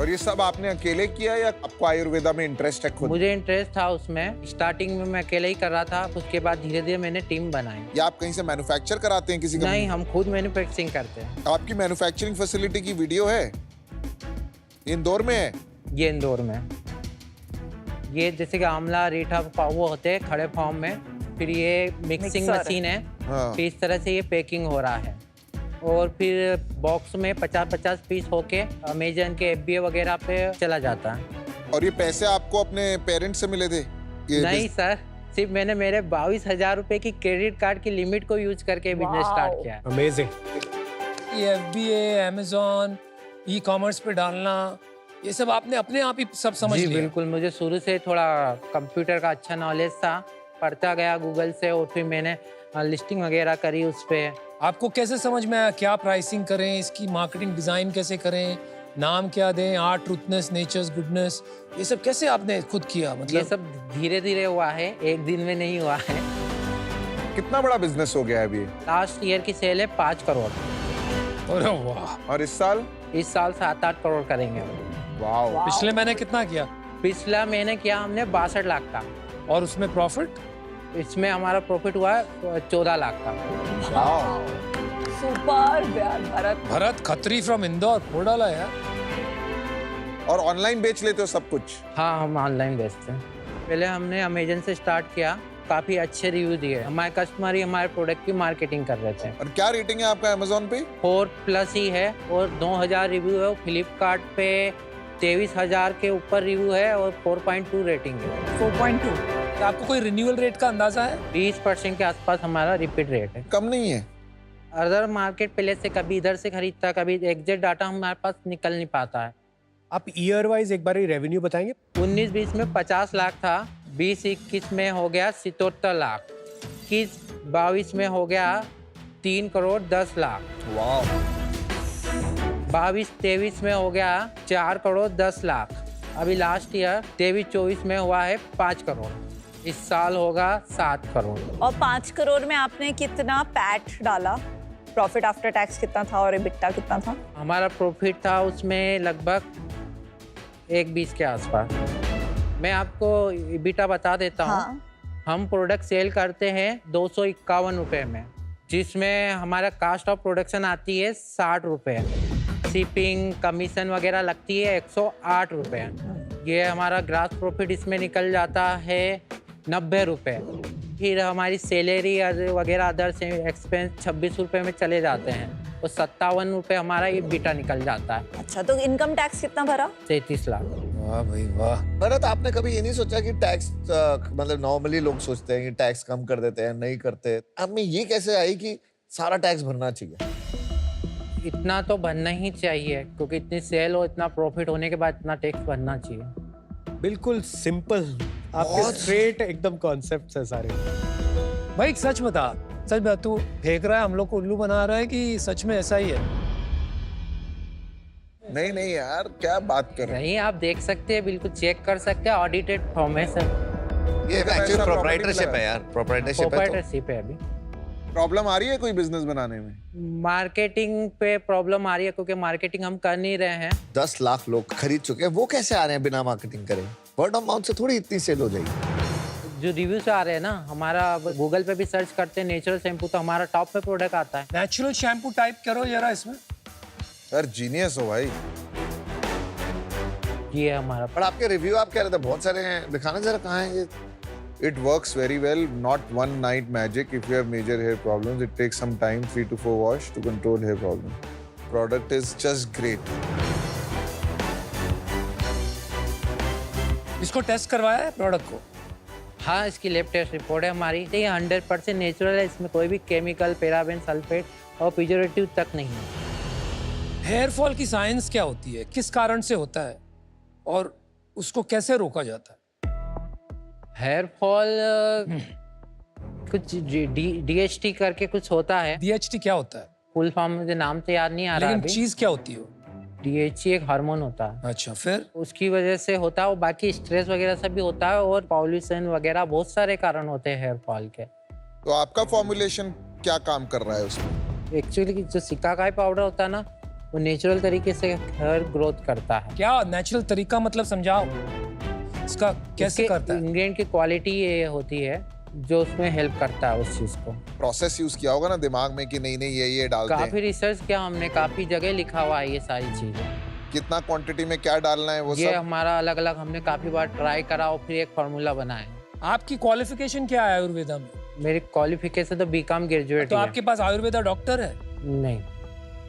और ये सब आपने अकेले किया या आपको आयुर्वेदा में इंटरेस्ट है खुद? मुझे इंटरेस्ट था उसमें। स्टार्टिंग में मैं अकेले ही कर रहा था, उसके बाद धीरे धीरे मैंने टीम बनाई। या आप कहीं से मैन्युफैक्चर कराते हैं किसी नहीं, हम खुद मैन्युफैक्चरिंग करते हैं। आपकी मैन्युफैक्चरिंग फैसिलिटी की वीडियो है? इंदौर में है? ये इंदौर में। ये जैसे कि आंवला, रीठा, वो होते हैं खड़े फॉर्म में, फिर ये मिक्सिंग मिक्सर मशीन है। हाँ। फिर इस तरह से ये पैकिंग हो रहा है और फिर बॉक्स में 50-50 पीस होके अमेजन के FBA वगैरह पे चला जाता है। और ये पैसे आपको अपने पेरेंट्स से मिले थे? ये नहीं सर, सिर्फ मैंने मेरे 22,000 रुपए की क्रेडिट कार्ड की लिमिट को यूज करके बिजनेस स्टार्ट किया है। अमेजिंग। ये FBA, Amazon, ई-कॉमर्स पे डालना, ये सब आपने अपने आप ही सब समझ जी लिया? बिल्कुल। मुझे शुरू से थोड़ा कंप्यूटर का अच्छा नॉलेज था, पढ़ता गया गूगल से और फिर मैंने लिस्टिंग वगैरह करी उस पे। आपको कैसे समझ में आया क्या प्राइसिंग करें, इसकी मार्केटिंग डिजाइन कैसे करें, नाम क्या दें, आर्ट, ट्रूथनेस, नेचर्स, गुडनेस, ये सब कैसे आपने खुद किया? ये मतलब सब धीरे धीरे हुआ है, एक दिन में नहीं हुआ है। कितना बड़ा बिजनेस हो गया है अभी? लास्ट ईयर की सेल है 5 करोड़। अरे वाह। और इस साल? इस साल 7-8 करोड़ करेंगे। वाह। पिछले महीने कितना किया? पिछला महीने किया हमने 62 लाख का। और उसमें प्रॉफिट? इसमें हमारा प्रॉफिट हुआ है 14 लाख का। सुपर यार भरत। भरत खत्री फ्रॉम इंदौर, फोड़ डाला यार। और ऑनलाइन बेच लेते हो सब कुछ? हाँ, हम ऑनलाइन बेचते हैं। पहले हमने अमेजन से स्टार्ट किया, काफी अच्छे रिव्यू दिए। हमारे कस्टमर ही हमारे प्रोडक्ट की मार्केटिंग कर रहे थे। और क्या रेटिंग है आपका अमेजोन पे? 4+ ही है और 2000 रिव्यू है। फ्लिपकार्ट पे 23,000 के ऊपर रिव्यू है और 4.2 रेटिंग है। 4.2। आपको कोई रिन्यूअल रेट का अंदाजा है? 20% के आसपास हमारा रिपीट रेट है। कम नहीं है? अदर मार्केट प्लेस से कभी इधर से खरीदता, कभी एग्जैक्ट डाटा हमारे पास निकल नहीं पाता है। आप ईयर वाइज एक बार रेवेन्यू बताएंगे? 19-20 में 50 लाख था, 20-21 में हो गया 77 लाख, 21-22 में हो गया 3 करोड़ 10 लाख, 22-23 में हो गया 4 करोड़ 10 लाख, अभी लास्ट ईयर 23-24 में हुआ है 5 करोड़, इस साल होगा 7 करोड़। और 5 करोड़ में आपने कितना पैट डाला? प्रॉफिट आफ्टर टैक्स कितना था और EBITDA कितना था? हमारा प्रॉफिट था उसमें लगभग 1.20 के आसपास। मैं आपको EBITDA बता देता हूँ। हाँ। हम प्रोडक्ट सेल करते हैं 251 रुपये में, जिसमें हमारा कास्ट ऑफ प्रोडक्शन आती है 60 रुपये, शिपिंग कमीशन वगैरह लगती है 108 रुपये। ये हमारा ग्रास प्रॉफिट इसमें निकल जाता है 90 रुपये। फिर हमारी सैलरी वगैरह अदर से एक्सपेंस 26 रुपये में चले जाते हैं, और 57 रुपये हमारा EBITDA निकल जाता है। अच्छा, तो इनकम टैक्स कितना भरा? 33 लाख। वाह भाई वाह। भरत, आपने कभी ये नहीं सोचा कि टैक्स मतलब नॉर्मली लोग सोचते हैं कि टैक्स कम कर देते हैं, नहीं करते, अब में ये कैसे आई कि सारा टैक्स भरना चाहिए? इतना तो भरना ही चाहिए, क्योंकि इतनी सेल हो, इतना प्रॉफिट होने के बाद इतना टैक्स भरना चाहिए। बिल्कुल सिंपल, आपके स्ट्रेट एकदम कॉन्सेप्ट्स है सारे। भाई सच बता, सच बता, तू फेंक रहा है, हम लोग को उल्लू बना रहा है कि सच में ऐसा ही है? नहीं नहीं यार, क्या बात कर रहे हैं? नहीं, आप देख सकते हैं, बिल्कुल चेक कर सकते हैं, ऑडिटेड फॉर्म है सर। ये एक्चुअली प्रोप्राइटरशिप है यार, प्रोप्राइटरशिप है। अभी प्रॉब्लम आ रही है कोई बिजनेस बनाने में? मार्केटिंग पे प्रॉब्लम आ रही है, क्योंकि मार्केटिंग हम कर नहीं रहे हैं। 10 लाख लोग खरीद चुके हैं, वो कैसे आ रहे हैं बिना मार्केटिंग करे? वर्ड ऑफ माउथ से थोड़ी इतनी सेल हो जाएगी। जो रिव्यूज आ रहे हैं ना, हमारा गूगल पे भी सर्च करते हैं नेचुरल शैम्पू, तो हमारा टॉप पे प्रोडक्ट आता है। नेचुरल शैम्पू टाइप करो जरा इसमें। यार जीनियस हो भाई। ये है हमारा। पर आपके रिव्यू आप कह रहे थे बहुत सारे हैं, दिखाना जरा कहाँ है ये? It works very well, not one night magic. If you have major hair problems, it takes some time, 3 to 4 wash to control hair problems. Product is just great. इसको टेस्ट करवाया है प्रोडक्ट को? हाँ, इसकी लैब टेस्ट रिपोर्ट है हमारी। ये 100% natural है, इसमें कोई भी केमिकल, पैराबेन, सल्फेट और प्रिजर्वेटिव तक नहीं है। हेयर फॉल की साइंस क्या होती है, किस कारण से होता है और उसको कैसे रोका जाता है? हेयर फॉल कुछ DHT करके कुछ होता है। DHT क्या होता है? फुल फॉर्म मुझे नाम तो याद नहीं आ रहा। लेकिन चीज क्या होती है? DHT एक हार्मोन होता है। अच्छा, फिर उसकी वजह से होता है, और बाकी स्ट्रेस वगैरह सब भी होता है, और पॉल्यूशन वगैरह बहुत सारे कारण होते हैं हेयर फॉल के। तो आपका फॉर्मुलेशन क्या काम कर रहा है उसमें? एक्चुअली जो सिकाकाई पाउडर होता है ना, वो नेचुरल तरीके से हेयर ग्रोथ करता है। क्या नेचुरल तरीका मतलब समझाओ, इसका कैसे करता है? इंग्रेडिएंट की क्वालिटी ये होती है जो उसमें हेल्प करता है उस चीज को। प्रोसेस यूज किया होगा ना दिमाग में कि नहीं नहीं ये डालते हैं। काफी रिसर्च किया हमने, काफी जगह लिखा हुआ है ये सारी चीजें। कितना क्वांटिटी में क्या डालना है वो ये सब? हमारा अलग अलग हमने काफी बार ट्राई करा और फिर एक फार्मूला बनाया। आपकी क्वालिफिकेशन क्या है आयुर्वेदा में? मेरी क्वालिफिकेशन तो BCom ग्रेजुएट तो है। आपके पास आयुर्वेदा डॉक्टर है? नहीं।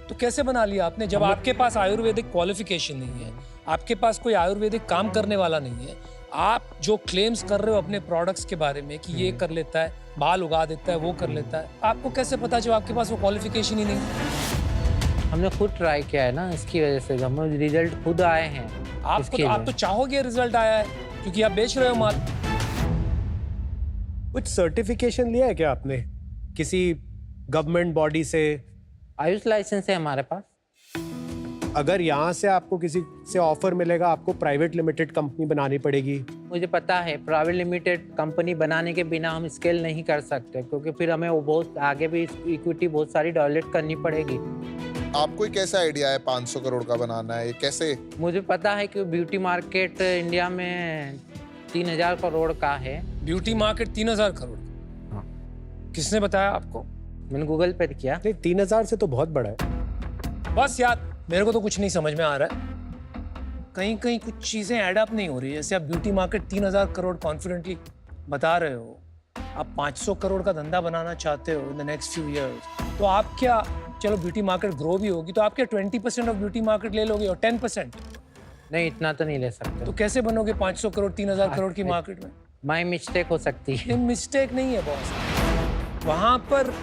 तो कैसे बना लिया आपने जब आपके पास आयुर्वेदिक क्वालिफिकेशन नहीं है, आपके पास कोई आयुर्वेदिक काम करने वाला नहीं है, आप जो क्लेम्स कर रहे हो अपने प्रोडक्ट्स के बारे में कि ये कर लेता है, बाल उगा देता है, वो कर लेता है, आपको कैसे पता जब आपके पास वो क्वालिफिकेशन ही नहीं है? हमने खुद ट्राई किया है ना, इसकी वजह से हम रिजल्ट खुद आए हैं। आप तो चाहोगे रिजल्ट आया है क्योंकि आप बेच रहे हो माल। कुछ सर्टिफिकेशन लिया है क्या आपने किसी गवर्नमेंट बॉडी से? आयुष लाइसेंस है हमारे पास। अगर यहाँ से आपको किसी से ऑफर मिलेगा, आपको प्राइवेट लिमिटेड कंपनी बनानी पड़ेगी। मुझे पता है प्राइवेट लिमिटेड कंपनी बनाने के बिना हम स्केल नहीं कर सकते, क्योंकि फिर हमें वो बहुत आगे भी इक्विटी बहुत सारी डेवलप करनी पड़ेगी। आपको ही कैसा आइडिया है 500 करोड़ का बनाना है, ये कैसे? मुझे पता है कि ब्यूटी मार्केट इंडिया में 3000 करोड़ का है। Beauty market 3000 crore? हाँ। किसने बताया आपको? मैंने गूगल पे किया। नहीं, 3000 से तो बहुत बड़ा है। बस यार, मेरे को तो कुछ नहीं समझ में आ रहा है, कहीं कहीं कुछ चीजें ऐड अप नहीं हो रही है। जैसे आप ब्यूटी मार्केट 3000 करोड़ कॉन्फिडेंटली बता रहे हो, आप 500 करोड़ का धंधा बनाना चाहते हो in the next few years, तो आप क्या, चलो ब्यूटी मार्केट ग्रो भी होगी तो आप क्या 20% ऑफ ब्यूटी मार्केट ले लोगे और 10%? नहीं, इतना तो नहीं ले सकते। तो कैसे बनोगे 500 करोड़ 3000 करोड़ की मार्केट में? माय मिस्टेक हो सकती है। मिस्टेक नहीं है बॉस, वहां पर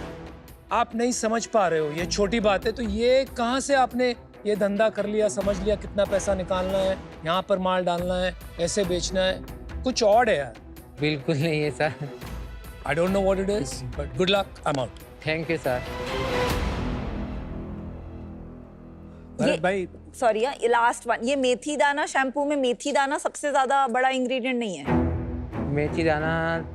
आप नहीं समझ पा रहे हो, ये छोटी बात है। तो ये कहाँ से आपने ये धंधा कर लिया, समझ लिया कितना पैसा निकालना है, यहाँ पर माल डालना है, ऐसे बेचना है? कुछ और है यार। बिल्कुल नहीं है sir. I don't know what it is, but good luck, I am out. Thank you sir. Bharat भाई, सॉरी ये लास्ट वन, ये मेथी दाना शैम्पू में मेथी दाना सबसे ज्यादा बड़ा इंग्रेडिएंट नहीं है? मेथी दाना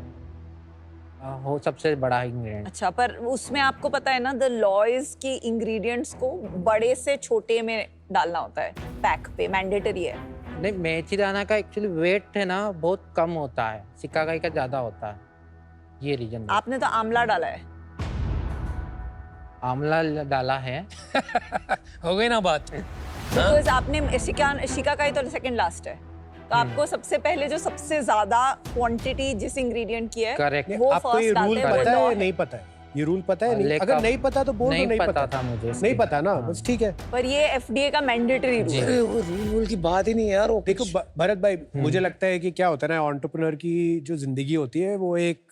हो सबसे बड़ा इंग्रेडिएंट। अच्छा, पर उसमें आपको पता है ना, द लॉज की इंग्रेडिएंट्स को बड़े से छोटे में डालना होता है, पैक पे मैंडेटरी है। नहीं, मेथी दाना का एक्चुअली वेट है ना बहुत कम होता है, सिकाकाई का ज्यादा होता है, ये रीजन। आपने तो आंवला डाला है। आंवला डाला है। हो गई ना बात। बिकॉज आपने शिकाकाई तो सेकंड लास्ट है, तो आपको सबसे पहले जो सबसे ज्यादा क्वांटिटी जिस इंग्रेडिएंट की है करेक्ट। वो आपको ये फर्स्ट रूल डालते हैं, पता वो है law नहीं पता है? ये रूल पता है नहीं? लेकिन अगर नहीं पता तो बोल दो नहीं पता था मुझे। नहीं पता ना, बस ठीक है। पर ये एफडीए का मैंडेटरी रूल है। अरे वो रूल की बात ही नहीं है यार। वो देखो भरत भाई, मुझे लगता है कि क्या होता है ना, एंटरप्रेन्योर की जो जिंदगी होती है वो एक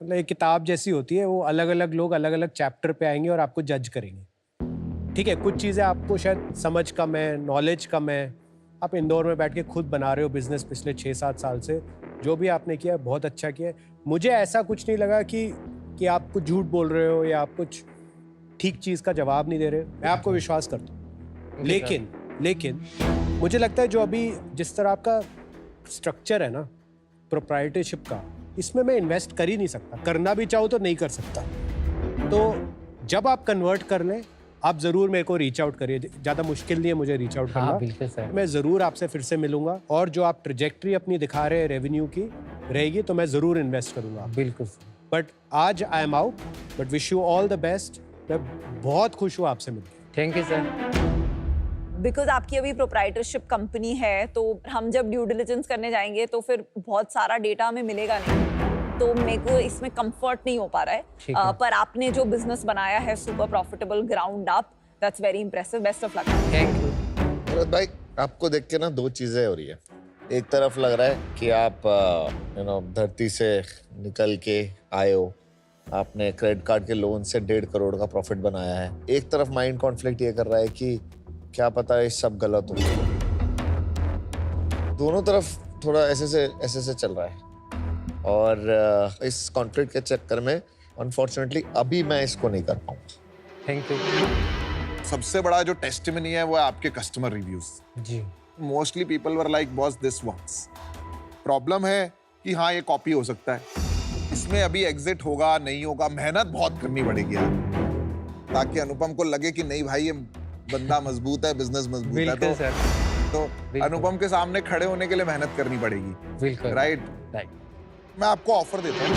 मतलब एक किताब जैसी होती है। वो अलग अलग लोग अलग अलग चैप्टर पे आएंगे और आपको जज करेंगे। ठीक है, कुछ चीज़ें आपको शायद समझ कम है, नॉलेज कम है। आप इंदौर में बैठ के खुद बना रहे हो बिजनेस पिछले 6-7 साल से, जो भी आपने किया बहुत अच्छा किया है। मुझे ऐसा कुछ नहीं लगा कि आप कुछ झूठ बोल रहे हो या आप कुछ ठीक चीज़ का जवाब नहीं दे रहे हो। मैं आपको विश्वास करता हूँ। लेकिन मुझे लगता है जो अभी जिस तरह आपका स्ट्रक्चर है ना प्रोप्राइटरशिप का, इसमें मैं इन्वेस्ट कर ही नहीं सकता। करना भी चाहूँ तो नहीं कर सकता। तो जब आप कन्वर्ट कर लें, आप ज़रूर मेरे को रीच आउट करिए। ज़्यादा मुश्किल नहीं है मुझे रीच आउट करना। बिल्कुल सर। मैं ज़रूर आपसे फिर से मिलूंगा, और जो आप ट्रेजेक्ट्री अपनी दिखा रहे हैं रेवेन्यू की रहेगी तो मैं ज़रूर इन्वेस्ट करूंगा। बिल्कुल। बट आज आई am out, but wish you all the best. मैं बहुत खुश हूँ आपसे मिलकर। Thank you sir. बिकॉज आपकी अभी प्रोप्राइटरशिप कंपनी है, तो हम जब ड्यू डिलिजेंस करने जाएंगे तो फिर बहुत सारा डेटा हमें मिलेगा नहीं, तो मेरे को इसमें कंफर्ट नहीं हो पा रहा है। पर आपने जो बिजनेस बनाया है super profitable ground up, that's very impressive. Best of luck. Thank you. Bharat भाई, आपको देख के ना दो चीजें हो रही है। एक तरफ लग रहा है कि आप धरती से निकल के आए हो, आपने क्रेडिट कार्ड के लोन से 1.5 करोड़ का प्रॉफिट बनाया है। एक तरफ माइंड कॉन्फ्लिक्ट ये कर रहा है कि क्या पता ये सब गलत हो। दोनों तरफ थोड़ा ऐसे से चल रहा है, और इस कॉन्फ्लिक्ट के चक्कर में अनफॉर्चुनेटली अभी मैं इसको नहीं कर पाऊंगा। Thank you. सबसे बड़ा जो टेस्टिमनी है वो है आपके कस्टमर रिव्यूज। जी। Mostly people were like boss this works. Problem है कि हाँ ये कॉपी हो सकता है, इसमें अभी एग्जिट होगा नहीं होगा, मेहनत बहुत करनी पड़ेगी यार, ताकि अनुपम को लगे कि नहीं भाई ये बंदा मजबूत है, बिजनेस मजबूत है। तो अनुपम के सामने खड़े होने के लिए मेहनत करनी पड़ेगी। बिल्कुल। राइट। मैं आपको ऑफर देता हूँ,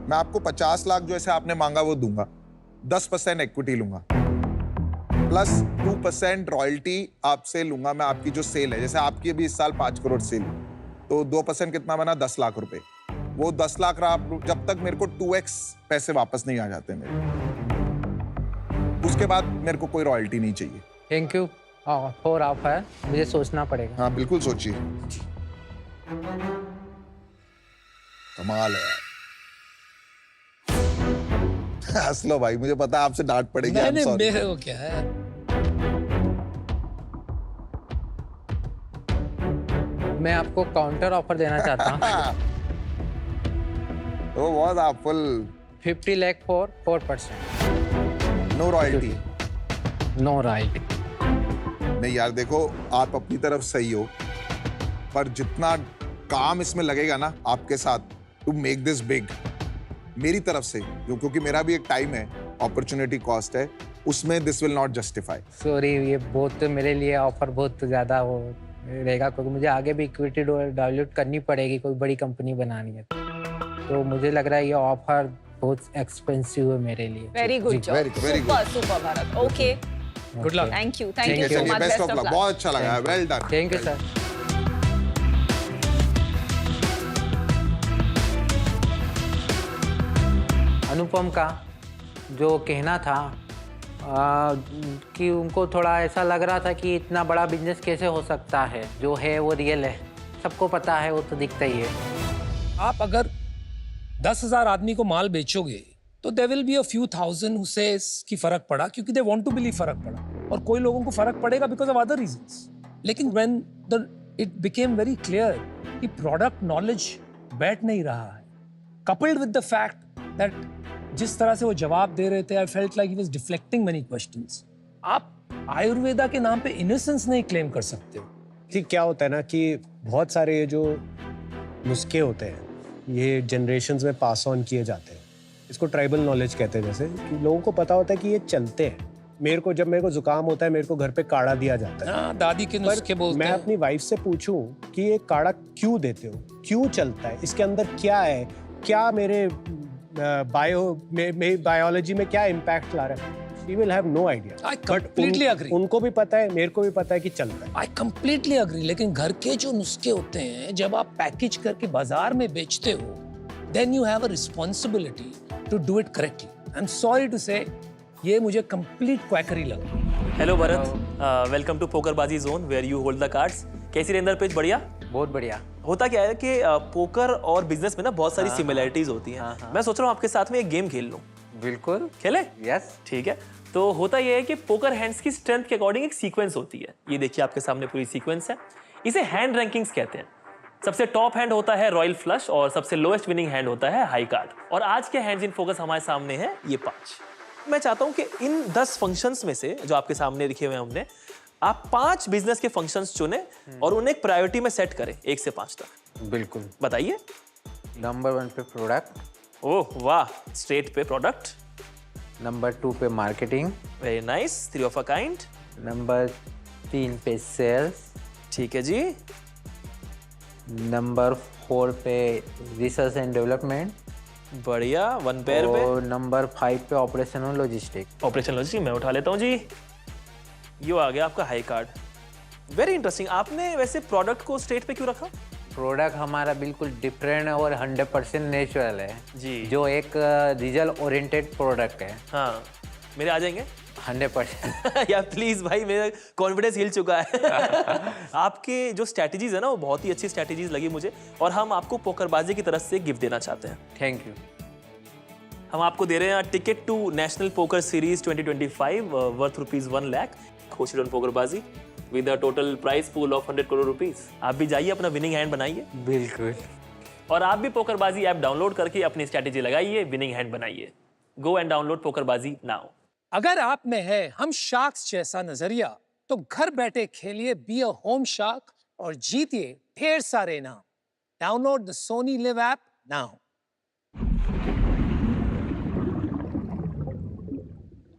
मैं आपको 50 लाख जो ऐसे आपने मांगा वो दूंगा, 10% इक्विटी लूंगा, प्लस 2% रॉयल्टी आपसे लूंगा मैं। आपकी जो सेल है, जैसे आपकी अभी इस साल 5 करोड़ सेल, तो 2% कितना बना? 10 लाख रुपए। वो 10 लाख जब तक मेरे को 2x पैसे वापस नहीं आ जाते मेरे, उसके बाद मेरे को कोई रॉयल्टी नहीं चाहिए। Thank you for offer. मुझे सोचना पड़ेगा। हाँ बिल्कुल सोचिए। कमाल है यार। हंस लो भाई, मुझे पता है आपसे डांट पड़ेगी। नहीं, मेरे को क्या है। मैं आपको काउंटर ऑफर देना चाहता हूँ। तो बहुत आप full 50 lakh for 4%। No royalty. No royalty. नहीं यार देखो, आप अपनी तरफ सही हो, पर जितना काम इसमें लगेगा ना आपके साथ टू मेक दिस बिग, मेरी तरफ से, क्योंकि मेरा भी एक टाइम है, अपॉर्चुनिटी कॉस्ट है, उसमें this will not justify. Sorry, ये बहुत मेरे लिए ऑफर बहुत ज्यादा वो रहेगा, क्योंकि मुझे आगे भी इक्विटी डाइल्यूट करनी पड़ेगी, कोई बड़ी कंपनी बनानी है। तो मुझे लग रहा है ये ऑफर बहुत एक्सपेंसिव है मेरे लिए। Very good job. Super Bharat. Okay, good luck. Thank you so much. Best of luck. बहुत अच्छा लगा, well done. Thank you sir. Anupam का जो कहना था कि उनको थोड़ा ऐसा लग रहा था कि इतना बड़ा बिजनेस कैसे हो सकता है, जो है वो रियल है, सबको पता है, वो तो दिखता ही है। आप अगर 10,000 आदमी को माल बेचोगे तो there will be a few thousand who says कि फर्क पड़ा, क्योंकि दे वांट टू बिलीव फर्क पड़ा, और कोई लोगों को फर्क पड़ेगा बिकॉज ऑफ अदर रीजंस। लेकिन when it became very clear कि प्रोडक्ट नॉलेज बैठ नहीं रहा है, coupled with the fact that जिस तरह से वो जवाब दे रहे थे, I felt like he was deflecting many questions. आप आयुर्वेदा के नाम पे इनोसेंस नहीं क्लेम कर सकते हो। ठीक, क्या होता है ना कि बहुत सारे ये जो नुस्खे होते हैं ये जनरेशन्स में पास ऑन किए जाते हैं। इसको ट्राइबल नॉलेज कहते हैं, जैसे कि लोगों को पता होता है कि ये चलते हैं। जब मेरे को जुकाम होता है, मेरे को घर पे काढ़ा दिया जाता है। हाँ, दादी के नुस्खे बोलते मैं हैं। अपनी वाइफ से पूछूं कि ये काढ़ा क्यों देते हो, क्यों चलता है, इसके अंदर क्या है, क्या मेरे बायोलॉजी में क्या इम्पैक्ट ला रहा है, she will have no idea. I completely agree. उनको भी पता है, मेरे को भी पता है कि चलता है। I completely agree. लेकिन घर के जो नुस्खे होते हैं, जब आप पैकेज करके बाजार में बेचते हो, then you have a responsibility to do it correctly. I'm sorry to say, ये मुझे complete quackery लगा। Hello Bharat, welcome to PokerBaazi zone where you hold the cards. कैसी रेंदर पेज? बढ़िया, बहुत बढ़िया। होता क्या है कि पोकर और बिजनेस में ना बहुत सारी सिमिलरिटीज होती हैं। मैं सोच रहा हूँ आपके साथ में एक गेम खेल लूँ। बिल्कुल, खेले? यस। ठीक है, तो होता यह है कि पोकर हैंड्स की स्ट्रेंथ के अकॉर्डिंग एक सीक्वेंस होती है। ये देखिए आपके सामने पूरी सीक्वेंस है। इसे हैंड रैंकिंग्स कहते हैं। सबसे टॉप हैंड होता है रॉयल फ्लश और सबसे लोएस्ट विनिंग हैंड होता है हाई कार्ड। और आज के हैंड्स इन फोकस हमारे सामने है ये 5। मैं चाहता हूं कि इन 10 फंक्शंस में से जो आपके सामने लिखे हुए हैं हमने, आप 5 बिजनेस के फंक्शंस चुने और उन्हें एक प्रायोरिटी में सेट करें 1 से 5 तक। बिल्कुल। बताइए। नंबर 1 पे प्रोडक्ट। ओह वाह, स्ट्रेट पे प्रोडक्ट। नंबर 2 पे marketing. Very nice, 3 of a kind. Number 3 पे सेल्स। ठीक है जी। नंबर 4 पे रिसर्च एंड डेवलपमेंट। बढ़िया, 1 पेयर पे। और नंबर 5 पे ऑपरेशन और लॉजिस्टिक। ऑपरेशन लॉजिस्टिक मैं उठा लेता हूँ जी। ये आ गया आपका हाई कार्ड। Very interesting. आपने वैसे प्रोडक्ट को स्ट्रेट पे क्यों रखा? प्रोडक्ट हमारा बिल्कुल डिफरेंट और 100% नेचुरल है जी, जो एक रिजल्ट ओरिएंटेड प्रोडक्ट है। हाँ, मेरे आ जाएंगे 100%। यार प्लीज भाई, मेरा कॉन्फिडेंस हिल चुका है। आपके जो स्ट्रैटेजीज है ना, वो बहुत ही अच्छी स्ट्रैटेजीज लगी मुझे, और हम आपको पोकरबाजी की तरफ से गिफ्ट देना चाहते हैं। Thank you. हम आपको दे रहे हैं ticket to national poker series 2025 worth ₹1 lakh, hosted on PokerBaazi with a total price pool of 100 crore rupees. आप भी जाइए, अपना विनिंग हैंड बनाइए। बिल्कुल। और आप भी पोकरबाजी ऐप डाउनलोड करके अपनी स्ट्रैटेजी लगाइए, विनिंग हैंड बनाइए। Go and download पोकरबाजी now. अगर आप में है हम शार्क्स जैसा नजरिया, तो घर बैठे खेलिए बी अ होम शार्क और जीतिए ढेर सारे इनाम। Download the Sony LIV app now.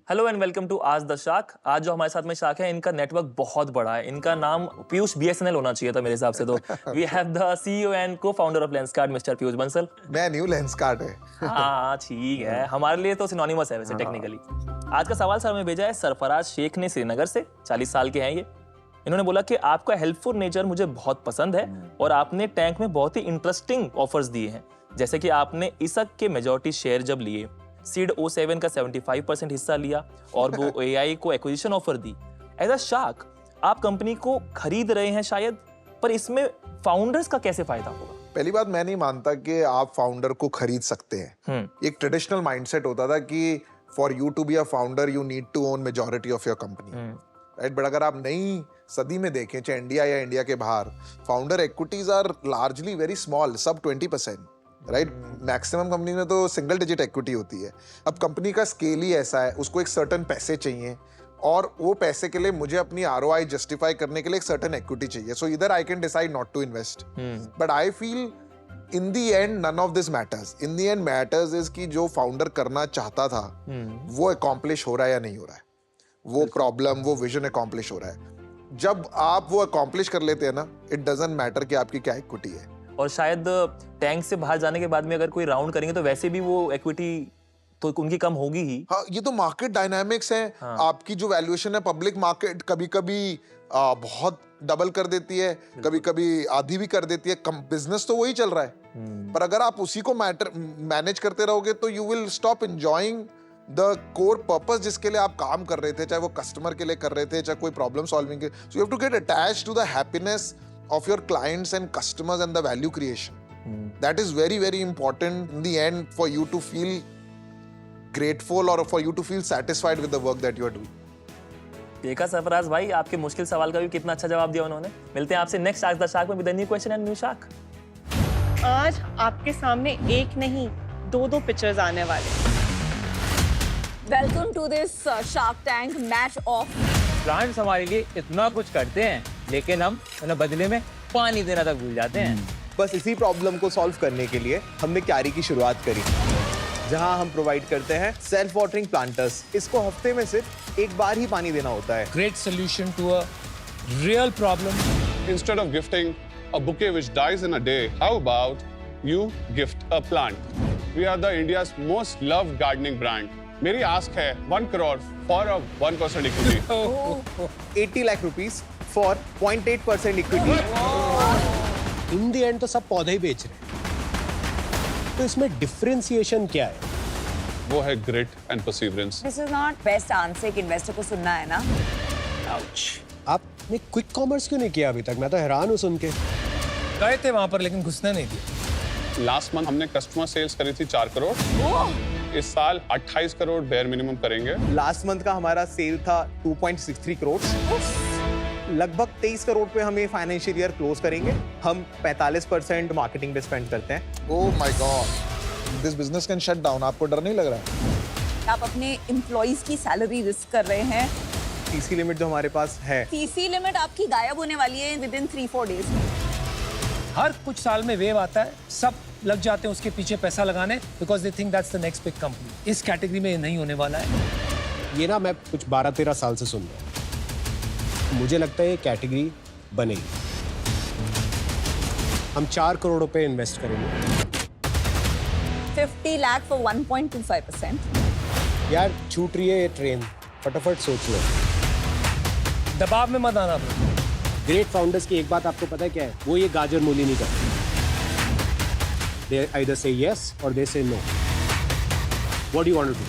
Hello and welcome to आज द शार्क। आज जो हमारे साथ में शार्क है, इनका नेटवर्क बहुत बड़ा है। इनका नाम पीयूष BSNL होना चाहिए था मेरे हिसाब से। तो we have the CEO and co-founder of Lenskart mister Piyush Bansal. मैं न्यू लेंसकार्ट है। हाँ ठीक है, हमारे लिए तो सिनोनिमस है वैसे टेक्निकली। आज का सवाल सर हमें भेजा है सरफराज शेख ने श्रीनगर से। 40 साल के हैं ये। इन्होंने बोला कि आपका हेल्पफुल नेचर मुझे बहुत पसंद है और आपने टैंक में बहुत ही इंटरेस्टिंग ऑफर्स दिए हैं, जैसे कि आपने इसक के मेजॉरिटी शेयर जब लिए, सीड O7 का 75% हिस्सा लिया और वो AI को एक्विजिशन ऑफर दी। एज अ शार्क आप कंपनी को खरीद रहे हैं शायद, पर इसमें फाउंडर्स का कैसे फायदा होगा? पहली बात, मैं नहीं मानता कि आप फाउंडर को खरीद सकते हैं। एक ट्रेडिशनल माइंडसेट होता था कि for you to be a founder you need to own majority of your company, right? But अगर आप नई सदी में देखें, चाहे इंडिया या इंडिया के बाहर, founder equities are largely very small, सब 20%, राइट? मैक्सिमम कंपनी में तो सिंगल डिजिट इक्विटी होती है। अब कंपनी का स्केल ही ऐसा है, उसको एक सर्टेन पैसे चाहिए और वो पैसे के लिए मुझे अपनी ROI जस्टिफाई करने के लिए एक सर्टेन इक्विटी चाहिए। सो इधर I can decide not to invest, but I feel in the end none of this matters. In the end matters is कि जो फाउंडर करना चाहता था वो अकॉम्प्लिश हो रहा है या नहीं हो रहा है, वो प्रॉब्लम, वो विजन अकॉम्प्लिश हो रहा है। जब आप वो अकॉम्प्लिश कर लेते हैं ना, इट डजंट मैटर कि आपकी क्या इक्विटी है। और शायद टैंक से बाहर जाने के बाद में अगर कोई राउंड करेंगे तो वैसे भी वो इक्विटी तो उनकी कम होगी ही। हाँ, ये तो मार्केट डायनामिक्स है। हाँ। आपकी जो वैल्यूएशन है, पब्लिक मार्केट कभी कभी बहुत डबल कर देती है, कभी कभी आधी भी कर देती है। बिजनेस तो वही चल रहा है, पर अगर आप उसी को मैनेज करते रहोगे तो you will stop enjoying the core purpose जिसके लिए आप काम कर रहे थे, चाहे वो कस्टमर के लिए कर रहे थे, चाहे कोई प्रॉब्लम सॉल्विंग के। So you have to get attached to the happiness of your clients and customers and the value creation. That is very, very important in the end for you to feel grateful or for you to feel satisfied with the work that you are doing. देखा सरफराज भाई, आपके मुश्किल सवाल का भी कितना अच्छा जवाब दिया उन्होंने। मिलते हैं आपसे नेक्स्ट आस्क द शार्क में with a new question and new shark. आज आपके सामने एक नहीं दो पिक्चर्स आने वाले। Welcome to this shark tank match of. Brands हमारे लिए इतना कुछ करते हैं लेकिन हम उन्हें बदले में पानी देना तक भूल जाते हैं। बस इसी प्रॉब्लम को सॉल्व करने के लिए हमने क्यारी की शुरुआत करी, जहां हम प्रोवाइड करते हैं सेल्फ वाटरिंग प्लांटर्स। इसको हफ्ते में सिर्फ एक बार ही पानी देना होता है। Great solution to a real problem. Instead of gifting a bouquet which dies in a day, how about you gift a plant? We are the India's most loved gardening brand. मेरी आस्क है 1 crore for a 1% equity. 80 lakh rupees for 0.8% equity. In the end तो सब पौधे ही बेच रहे हैं, तो इसमें डिफरेंशिएशन क्या है? वो है grit and perseverance. This is not best answer कि इन्वेस्टर को सुनना है ना। आपने क्विक कॉमर्स क्यों नहीं किया अभी तक? मैं तो हैरान हूँ सुन के। गए थे वहां पर लेकिन घुसने नहीं दिया। लास्ट मंथ हमने कस्टमर सेल्स करी थी 4 करोड़। इस साल 28 करोड़ बेयर मिनिमम करेंगे। लास्ट मंथ का हमारा सेल था 2.63 करोड़। लगभग 23 करोड़ पे हम ये फाइनेंशियल ईयर क्लोज करेंगे। हम 45% मार्केटिंग पे स्पेंड करते हैं। Oh my God, this business can shut down. आपको डर नहीं लग रहा है? आप अपने एम्प्लॉइज की सैलरी रिस्क कर रहे हैं। सीसी लिमिट जो हमारे पास है, सीसी लिमिट आपकी गायब होने वाली है विद इन 3-4 डेज। हर कुछ साल में वेव आता है, सब लग जाते हैं उसके पीछे पैसा लगाने because they think that's the next big company. इस कैटेगरी में ये नहीं होने वाला है। ये ना मैं कुछ 12-13 साल से सुन रहा हूँ। मुझे लगता है ये कैटेगरी बनेगी। हम 4 करोड़ रुपए इन्वेस्ट करेंगे। 50 लाख फॉर 1.25%। यार छूट रही है ये ट्रेन, फटाफट सोच लो। दबाव में मत आना। ग्रेट फाउंडर्स की एक बात आपको पता है क्या है? वो ये गाजर मूली नहीं करते। They either say yes or they say no. What do you want to do?